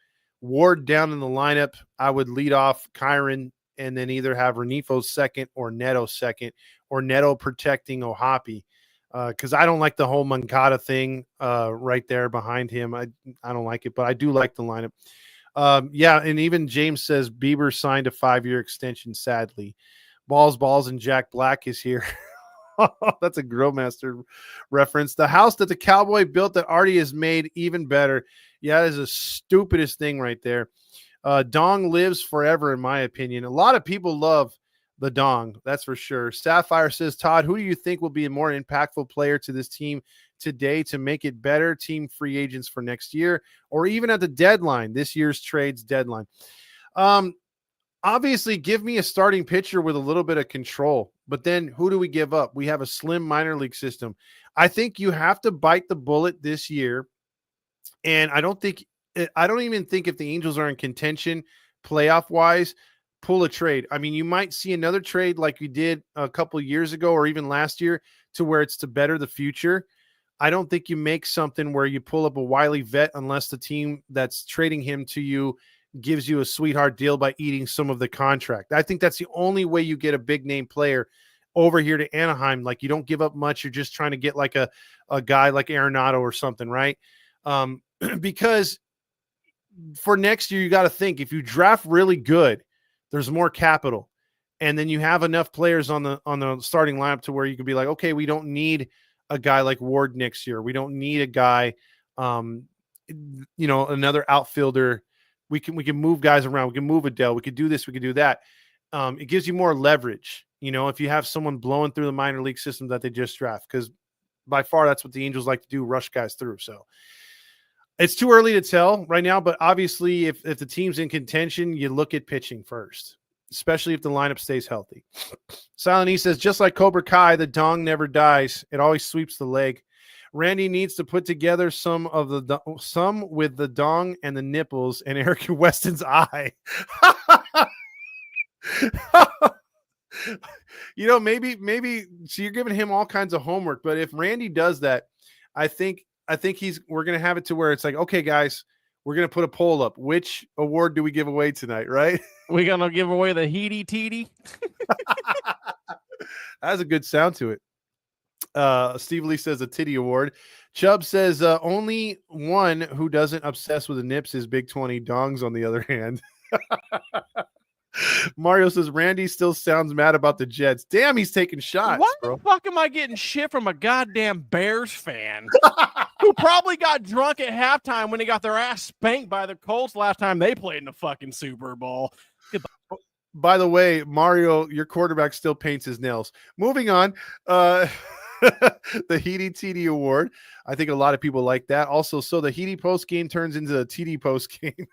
Ward down in the lineup. I would lead off Kyron and then either have Renifo second or Neto second, or Neto protecting O'Hoppy. Because I don't like the whole Moncada thing right there behind him. I don't like it, but I do like the lineup. Yeah, and even James says Bieber signed a 5-year extension, sadly. Balls, and Jack Black is here. That's a Grillmaster reference. The house that the Cowboy built that Artie has made even better. Yeah, that is the stupidest thing right there. Dong lives forever, in my opinion. A lot of people love the dong, that's for sure. Sapphire says, Todd, who do you think will be a more impactful player to this team today to make it better? Team free agents for next year, or even at the deadline, this year's trades deadline? Obviously, give me a starting pitcher with a little bit of control, but then who do we give up? We have a slim minor league system. I think you have to bite the bullet this year, and I don't even think if the Angels are in contention playoff-wise, pull a trade. I mean, you might see another trade like you did a couple of years ago or even last year to where it's to better the future. I don't think you make something where you pull up a wily vet unless the team that's trading him to you gives you a sweetheart deal by eating some of the contract. I think that's the only way you get a big name player over here to Anaheim. Like, you don't give up much. You're just trying to get like a guy like Arenado or something, right? Because for next year, you got to think, if you draft really good, there's more capital. And then you have enough players on the starting lineup to where you could be like, okay, we don't need a guy like Ward next year. We don't need a guy, another outfielder. We can move guys around. We can move Adele. We could do this. We could do that. It gives you more leverage, if you have someone blowing through the minor league system that they just draft, because by far that's what the Angels like to do, rush guys through. So it's too early to tell right now, but obviously if the team's in contention, you look at pitching first, especially if the lineup stays healthy. Silent E says, just like Cobra Kai, the dong never dies. It always sweeps the leg. Randy needs to put together some with the dong and the nipples and Eric Weston's eye. Maybe so you're giving him all kinds of homework, but if Randy does that, I think we're going to have it to where it's like, okay, guys, we're going to put a poll up. Which award do we give away tonight, right? We're going to give away the HITI. That has a good sound to it. Steve Lee says a titty award. Chubb says only one who doesn't obsess with the nips is Big 20. Dongs, on the other hand. Mario says Randy still sounds mad about the Jets. Damn, he's taking shots. Why the fuck am I getting shit from a goddamn Bears fan who probably got drunk at halftime when they got their ass spanked by the Colts last time they played in the fucking Super Bowl? By the way, Mario, your quarterback still paints his nails. Moving on. the HITI TD award. I think a lot of people like that. Also, so the HITI post game turns into the TD post game.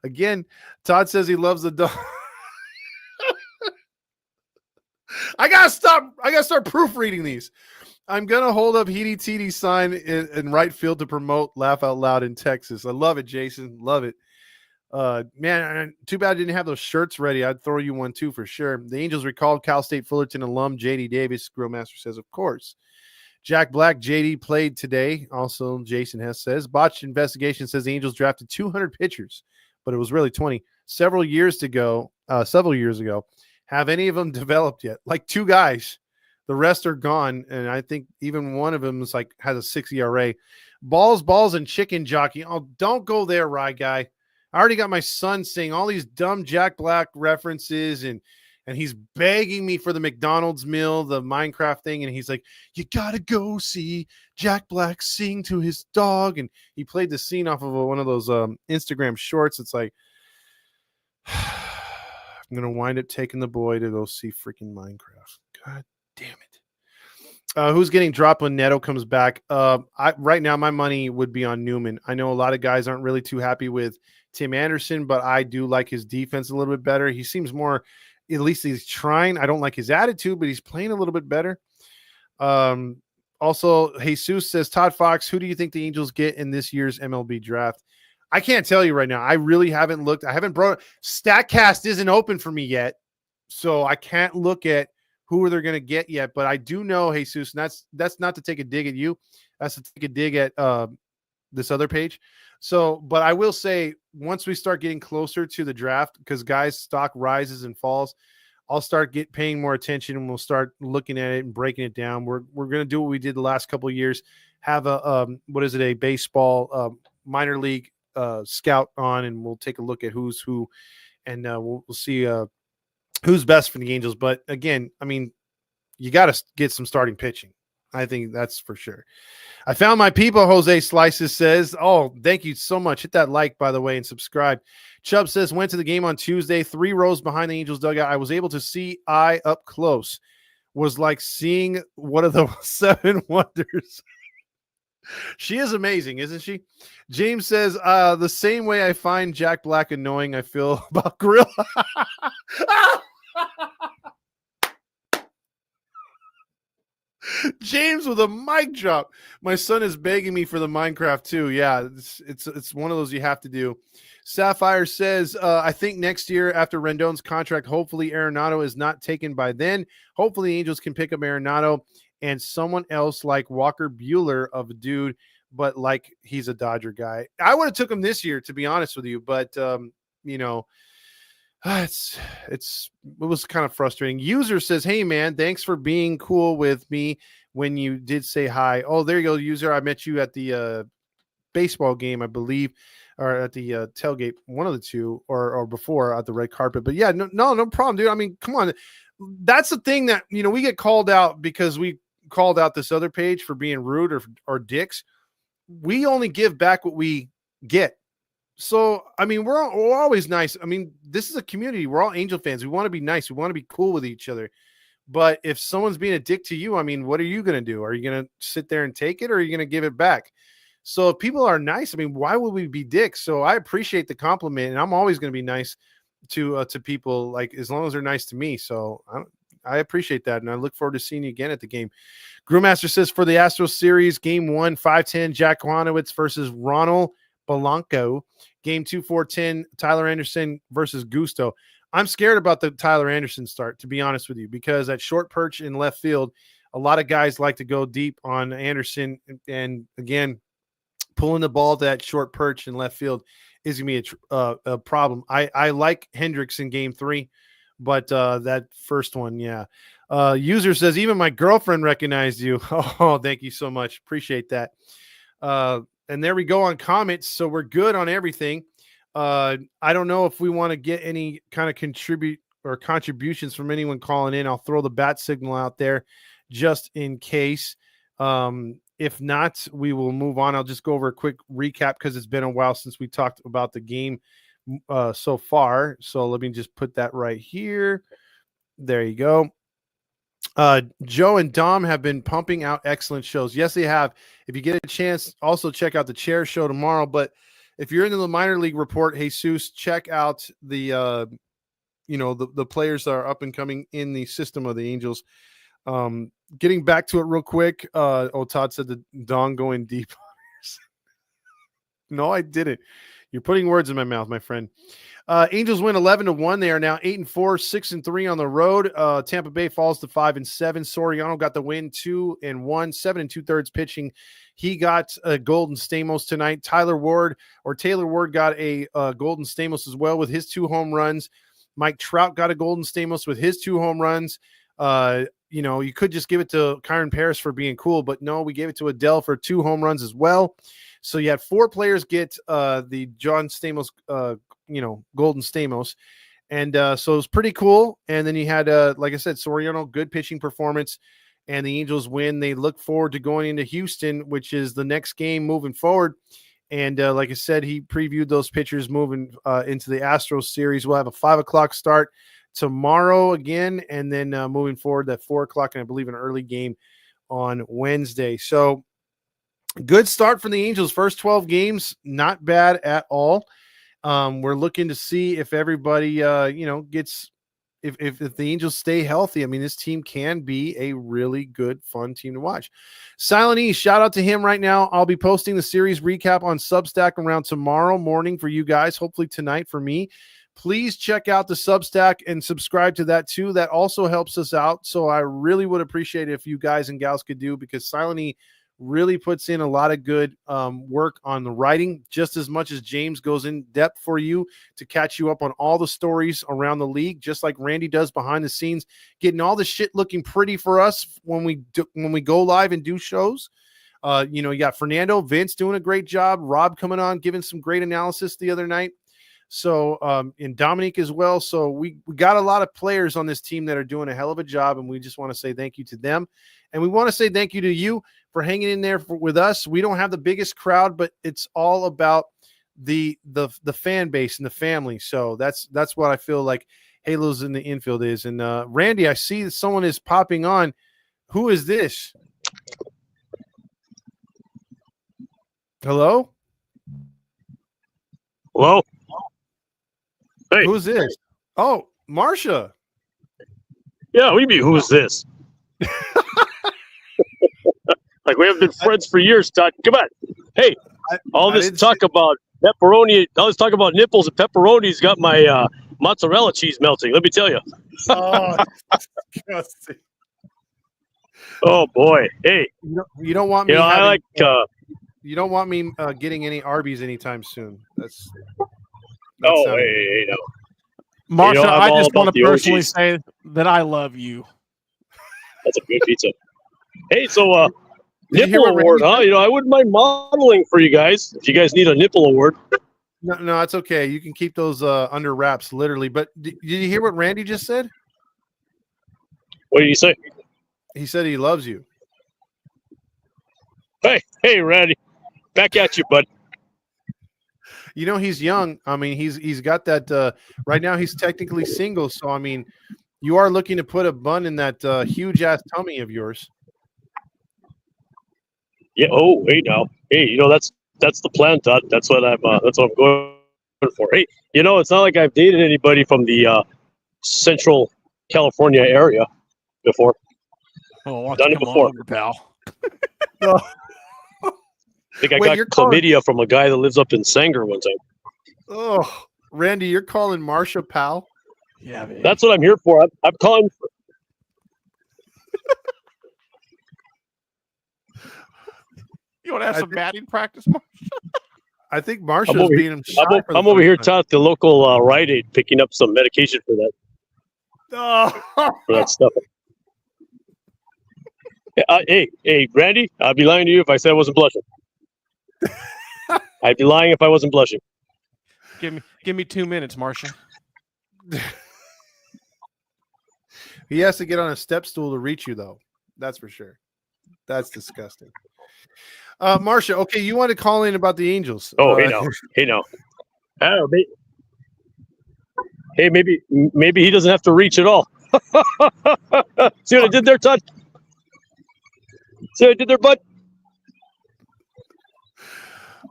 Again, Todd says he loves the dog. I gotta start proofreading these. I'm gonna hold up HITI TD sign in right field to promote Laugh Out Loud in Texas. I love it, Jason. Love it. Man, too bad I didn't have those shirts ready. I'd throw you one too for sure. The Angels recalled Cal State Fullerton alum JD Davis. Grillmaster says, of course. Jack Black, JD played today. Also, Jason Hess says, botched investigation says the Angels drafted 200 pitchers, but it was really 20. Several years ago. Have any of them developed yet? Like 2 guys. The rest are gone, and I think even one of them is like has a 6 ERA. Balls, and chicken jockey. Oh, don't go there, Rye Guy. I already got my son saying all these dumb Jack Black references, and he's begging me for the McDonald's meal, the Minecraft thing, and he's like, you gotta go see Jack Black sing to his dog, and he played the scene off of one of those Instagram shorts. It's like, I'm gonna wind up taking the boy to go see freaking Minecraft. God damn it. Who's getting dropped when Neto comes back? Right now, my money would be on Newman. I know a lot of guys aren't really too happy with Tim Anderson, but I do like his defense a little bit better. He seems more, at least he's trying. I don't like his attitude, but he's playing a little bit better. Also, Jesus says, Todd Fox, who do you think the Angels get in this year's MLB draft? I can't tell you right now. I really haven't looked. I haven't brought StatCast isn't open for me yet, so I can't look at who they're going to get yet. But I do know, Jesus, and that's not to take a dig at you. That's to take a dig at this other page. So, but I will say, once we start getting closer to the draft, because guys' stock rises and falls, I'll start paying more attention, and we'll start looking at it and breaking it down. We're going to do what we did the last couple of years. Have a baseball minor league scout on, and we'll take a look at who's who, and we'll see who's best for the Angels. But again, I mean, you got to get some starting pitching. I think that's for sure. I found my people, Jose Slices says. Oh, thank you so much. Hit that like, by the way, and subscribe. Chubb says, went to the game on Tuesday, 3 rows behind the Angels dugout. I was able to see eye up close. Was like seeing one of the 7 wonders. She is amazing, isn't she? James says, the same way I find Jack Black annoying, I feel about Gorilla. James with a mic drop. My son is begging me for the Minecraft too. Yeah, it's one of those you have to do. Sapphire says, I think next year after Rendon's contract, hopefully Arenado is not taken by then. Hopefully the Angels can pick up Arenado and someone else like Walker Buehler of a dude, but like he's a Dodger guy. I would have took him this year, to be honest with you, but it was kind of frustrating. User says, hey man, thanks for being cool with me when you did say hi. Oh, there you go, User. I met you at the baseball game, I believe, or at the tailgate, one of the two, or before at the red carpet. But yeah, no problem, dude. I mean, come on. That's the thing that, we get called out because we called out this other page for being rude or dicks. We only give back what we get. So, I mean, we're always nice. I mean, this is a community. We're all Angel fans. We want to be nice. We want to be cool with each other. But if someone's being a dick to you, I mean, what are you going to do? Are you going to sit there and take it, or are you going to give it back? So if people are nice, I mean, why would we be dicks? So I appreciate the compliment, and I'm always going to be nice to people, like, as long as they're nice to me. So I appreciate that, and I look forward to seeing you again at the game. Brewmaster says, for the Astros series, game 1, 5-10, Jack Kwanowitz versus Ronald Polanco. Game 2, 4-10, Tyler Anderson versus Gusto. I'm scared about the Tyler Anderson start, to be honest with you, because at short perch in left field, a lot of guys like to go deep on Anderson. And again, pulling the ball to that short perch in left field is going to be a problem. I like Hendricks in game 3, but that first one, yeah. User says, even my girlfriend recognized you. Oh, thank you so much. Appreciate that. And there we go on comments. So we're good on everything. I don't know if we want to get any kind of contributions from anyone calling in. I'll throw the bat signal out there just in case. If not, we will move on. I'll just go over a quick recap because it's been a while since we talked about the game so far. So let me just put that right here. There you go. Joe and Dom have been pumping out excellent shows. Yes, they have. If you get a chance, also check out the chair show tomorrow. But if you're into the minor league report, Jesus, check out the the players that are up and coming in the system of the Angels. Getting back to it real quick. Todd said the Dong going deep. No, I didn't. You're putting words in my mouth, my friend. Angels win 11-1. They are now 8-4, 6-3 on the road. Tampa Bay falls to 5-7. Soriano got the win, 2-1, 7 2/3 pitching. He got a Golden Stamos tonight. Taylor Ward got a Golden Stamos as well with his 2 home runs. Mike Trout got a Golden Stamos with his 2 home runs. You could just give it to Kyron Paris for being cool, but no, we gave it to Adele for 2 home runs as well. So you had 4 players get the John Stamos, Golden Stamos. And so it was pretty cool. And then you had, like I said, Soriano, good pitching performance, and the Angels win. They look forward to going into Houston, which is the next game moving forward. And like I said, he previewed those pitchers moving into the Astros series. We'll have a 5:00 start tomorrow again, and then moving forward that 4:00, and I believe an early game on Wednesday. So good start for the Angels. First 12 games, not bad at all. We're looking to see if everybody, gets if the Angels stay healthy. I mean, this team can be a really good, fun team to watch. Silent E, shout out to him right now. I'll be posting the series recap on Substack around tomorrow morning for you guys, hopefully tonight for me. Please check out the Substack and subscribe to that too. That also helps us out. So I really would appreciate it if you guys and gals could do, because Silent E really puts in a lot of good work on the writing, just as much as James goes in depth for you to catch you up on all the stories around the league, just like Randy does behind the scenes, getting all the shit looking pretty for us when we go live and do shows. You got Fernando, Vince doing a great job, Rob coming on, giving some great analysis the other night. So, and Dominique as well. So we got a lot of players on this team that are doing a hell of a job, and we just want to say thank you to them. And we want to say thank you to you for hanging in there with us. We don't have the biggest crowd, but it's all about the fan base and the family. So that's what I feel like Halos in the Infield is. And Randy, I see that someone is popping on. Who is this? Hello? Hello? Hey. Who's this? Oh, Marsha. Yeah, what do you mean, who's this? Like, we haven't been friends for years, Todd. Come on. Hey, all this talk about pepperoni, all this talk about nipples and pepperoni's got my mozzarella cheese melting, let me tell you. Oh, disgusting. Oh, boy. Hey. You don't want me you don't want me getting any Arby's anytime soon. That's hey, no. Marsha, I just want to personally say that I love you. That's a good pizza. Hey, so nipple award, huh? I wouldn't mind modeling for you guys if you guys need a nipple award. No, it's okay. You can keep those under wraps, literally. But did you hear what Randy just said? What did he say? He said he loves you. Hey, Randy, back at you, bud. He's young. I mean, he's got that. Right now, he's technically single. So, I mean, you are looking to put a bun in that huge-ass tummy of yours. Yeah. Oh, hey, now. Hey, that's the plan, Todd. That's what I'm going for. Hey, it's not like I've dated anybody from the Central California area before. Oh, done it before, over, pal. I think I got chlamydia from a guy that lives up in Sanger one time. Oh, Randy, you're calling Marsha pal? Yeah, man. That's what I'm here for. I'm calling. You want to have some batting practice, Marsha? I think Marsha's being him shy. I'm over here, Todd, at the local Rite Aid, picking up some medication for that. Oh. For that stuff. Hey, Randy, I'd be lying to you if I said I wasn't blushing. I'd be lying if I wasn't blushing. Give me 2 minutes, Marsha. He has to get on a step stool to reach you, though. That's for sure. That's disgusting. Marsha, okay, you want to call in about the Angels? Oh, hey now. I don't know, hey, maybe he doesn't have to reach at all. See what I did there, Todd? See what I did there, bud?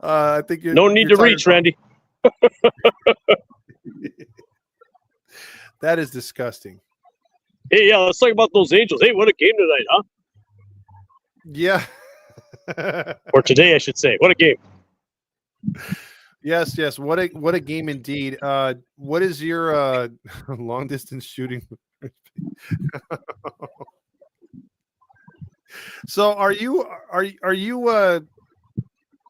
I think you're, no need to reach, Randy. That is disgusting. Hey, yeah, let's talk about those Angels. Hey, what a game tonight, huh? Yeah. Or today, I should say. What a game. Yes, yes. What a game indeed. What is your long distance shooting? So are you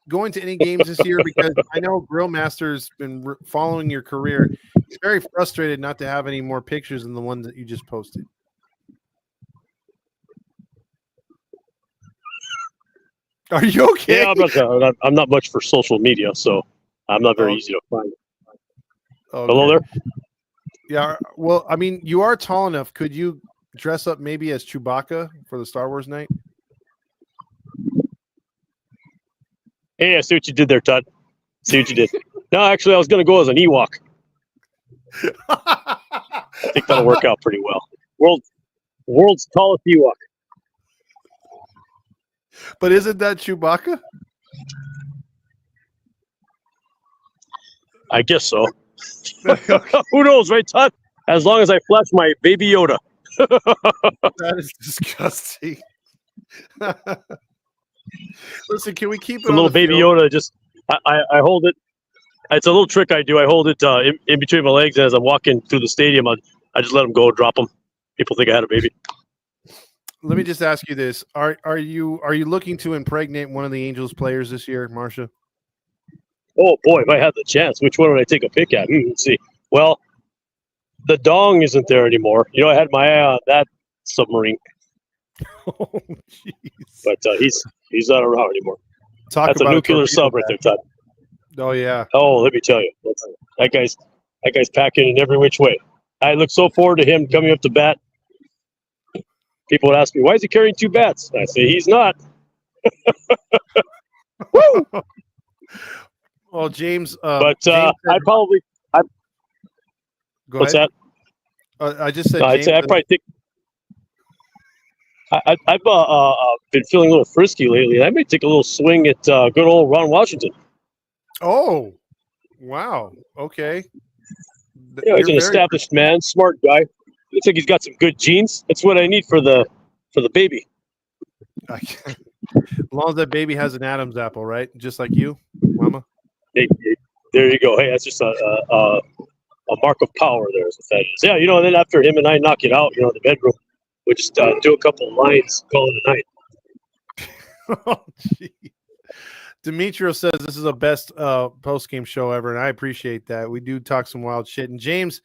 going to any games this year? Because I know Grillmaster's been following your career. He's very frustrated not to have any more pictures than the ones that you just posted. Are you okay? Yeah, I'm not much for social media, so I'm not very easy to find. Okay. Hello there? Yeah, well, I mean, you are tall enough. Could you dress up maybe as Chewbacca for the Star Wars night? Hey, I see what you did there, Todd. See what you did. No, actually, I was going to go as an Ewok. I think that'll work out pretty well. World's tallest Ewok. But isn't that Chewbacca? I guess so. Who knows, right, Todd? As long as I flash my baby Yoda. That is disgusting. Listen, can we keep it a little baby field? Yoda? Just I hold it. It's a little trick I do. I hold it in between my legs, and as I'm walking through the stadium, I just let them go, drop them. People think I had a baby. Let me just ask you this: Are you looking to impregnate one of the Angels players this year, Marcia? Oh boy, if I had the chance, which one would I take a pick at? Let's see. Well, the dong isn't there anymore. You know, I had my eye on that submarine. Oh, jeez. But he's not around anymore. That's a about nuclear sub right there, Todd. Oh yeah. Oh, let me tell you, that guy's packing in every which way. I look so forward to him coming up to bat. People would ask me, why is he carrying 2 bats? I say, he's not. Woo! Well, James. But James said, Go what's ahead. That? I just said. I'd say I probably think. I've been feeling a little frisky lately. I may take a little swing at good old Ron Washington. Oh, wow. Okay. Yeah, he's an established man, smart guy. Looks like he's got some good genes. That's what I need for the baby. As long as that baby has an Adam's apple, right? Just like you, Mama. Hey, there you go. Hey, that's just a mark of power there. Is what that is. Yeah, you know. And then after him and I knock it out, you know, in the bedroom, we just do a couple of lines, call it a night. Oh, gee. Demetrio says this is the best post-game show ever, and I appreciate that. We do talk some wild shit. And James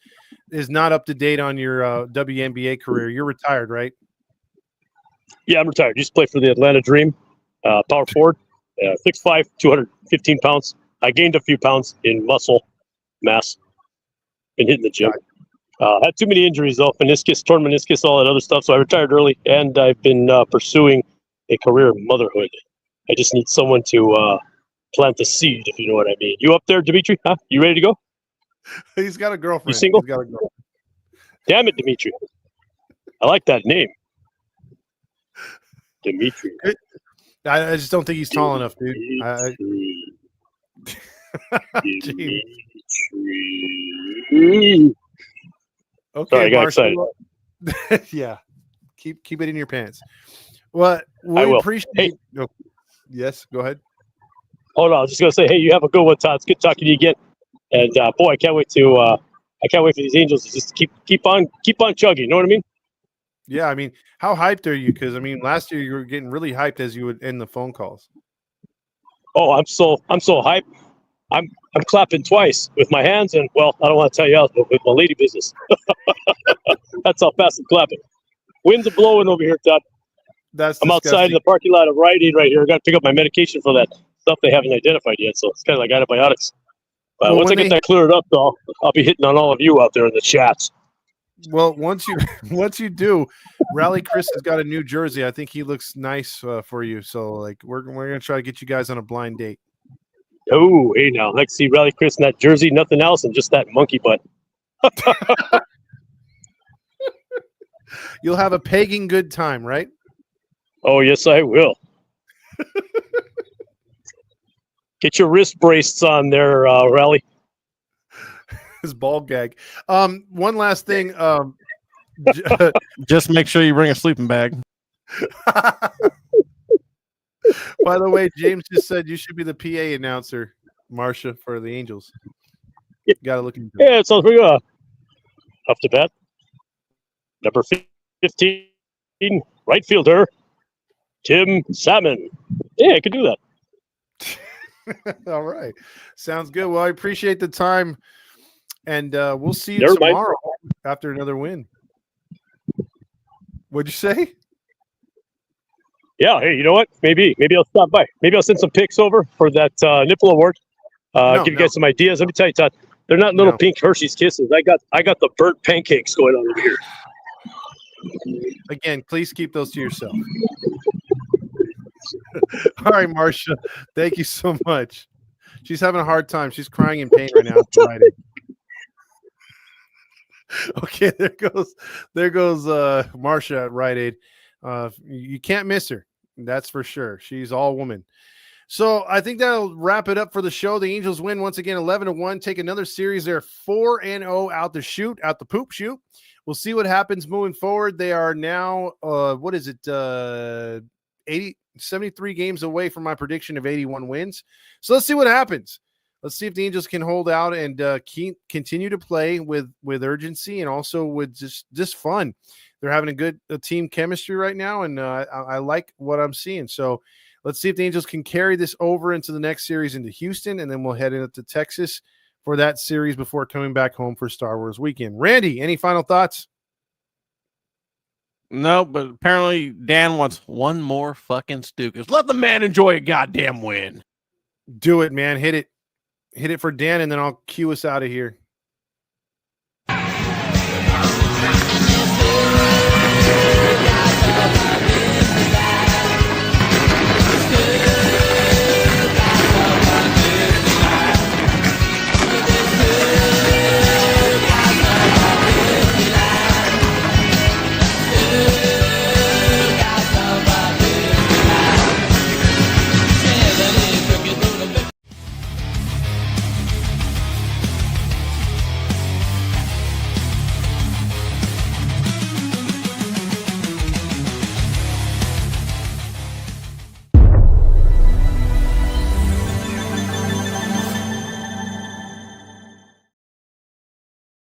is not up to date on your WNBA career. You're retired, right? Yeah, I'm retired. Used to play for the Atlanta Dream, power forward, 6'5", 215 pounds. I gained a few pounds in muscle mass. Been hitting the gym. Had too many injuries, though. Meniscus, torn meniscus, all that other stuff. So I retired early, and I've been pursuing a career in motherhood. I just need someone to plant the seed, if you know what I mean. You up there, Dimitri? Huh? You ready to go? He's got a girlfriend. You single? He's got a girlfriend. Damn it, Dimitri. I like that name. Dimitri. I just don't think he's tall enough, dude. Dimitri. Okay, sorry, I got excited. Yeah. Keep it in your pants. Well, I will. appreciate hey. Oh, yes, go ahead. Hold on, I was just gonna say, hey, you have a good one, Todd. It's good talking to you again. And boy, I can't wait for these Angels to just keep on chugging. You know what I mean? Yeah, I mean, how hyped are you? Because I mean, last year you were getting really hyped as you would end the phone calls. Oh, I'm so hyped. I'm clapping twice with my hands, and well, I don't want to tell you else, but with my lady business. That's how fast I'm clapping. Winds are blowing over here, Todd. I'm outside in the parking lot of Rite Aid right here. I got to pick up my medication for that stuff they haven't identified yet, so it's kind of like antibiotics. But well, once I get that cleared up, though, I'll be hitting on all of you out there in the chats. Well, once you do, Rally Chris has got a new jersey. I think he looks nice for you. So, like, we're gonna try to get you guys on a blind date. Oh, hey now, I'd like to see Rally Chris in that jersey, nothing else, and just that monkey butt. You'll have a pagan good time, right? Oh, yes, I will. Get your wrist braces on there, Rally. His ball gag. One last thing. Just make sure you bring a sleeping bag. By the way, James just said you should be the PA announcer, Marcia, for the Angels. You got to look into it. Yeah, it sounds pretty good. Off the bat. Number 15, right fielder, Tim Salmon. Yeah, I could do that. All right. Sounds good. Well, I appreciate the time, and we'll see you tomorrow after another win. What'd you say? Yeah, hey, you know what? Maybe I'll stop by. Maybe I'll send some pics over for that nipple award. Give you guys some ideas. Let me tell you, Todd, they're not little pink Hershey's Kisses. I got the burnt pancakes going on over here. Again, please keep those to yourself. All right, Marcia. Thank you so much. She's having a hard time. She's crying in pain right now. Okay, there goes Marcia at Rite Aid. You can't miss her. That's for sure. She's all woman. So I think that'll wrap it up for the show. The Angels win once again 11-1. Take another series. They're 4-0 out the poop chute. We'll see what happens moving forward. They are now 73 games away from my prediction of 81 wins. So let's see what happens. Let's see if the Angels can hold out and continue to play with urgency and also with just fun. They're having a team chemistry right now, and I like what I'm seeing. So let's see if the Angels can carry this over into the next series into Houston, and then we'll head into Texas for that series before coming back home for Star Wars weekend. Randy, any final thoughts? No, but apparently Dan wants one more fucking Stukas. Let the man enjoy a goddamn win. Do it, man. Hit it for Dan, and then I'll cue us out of here.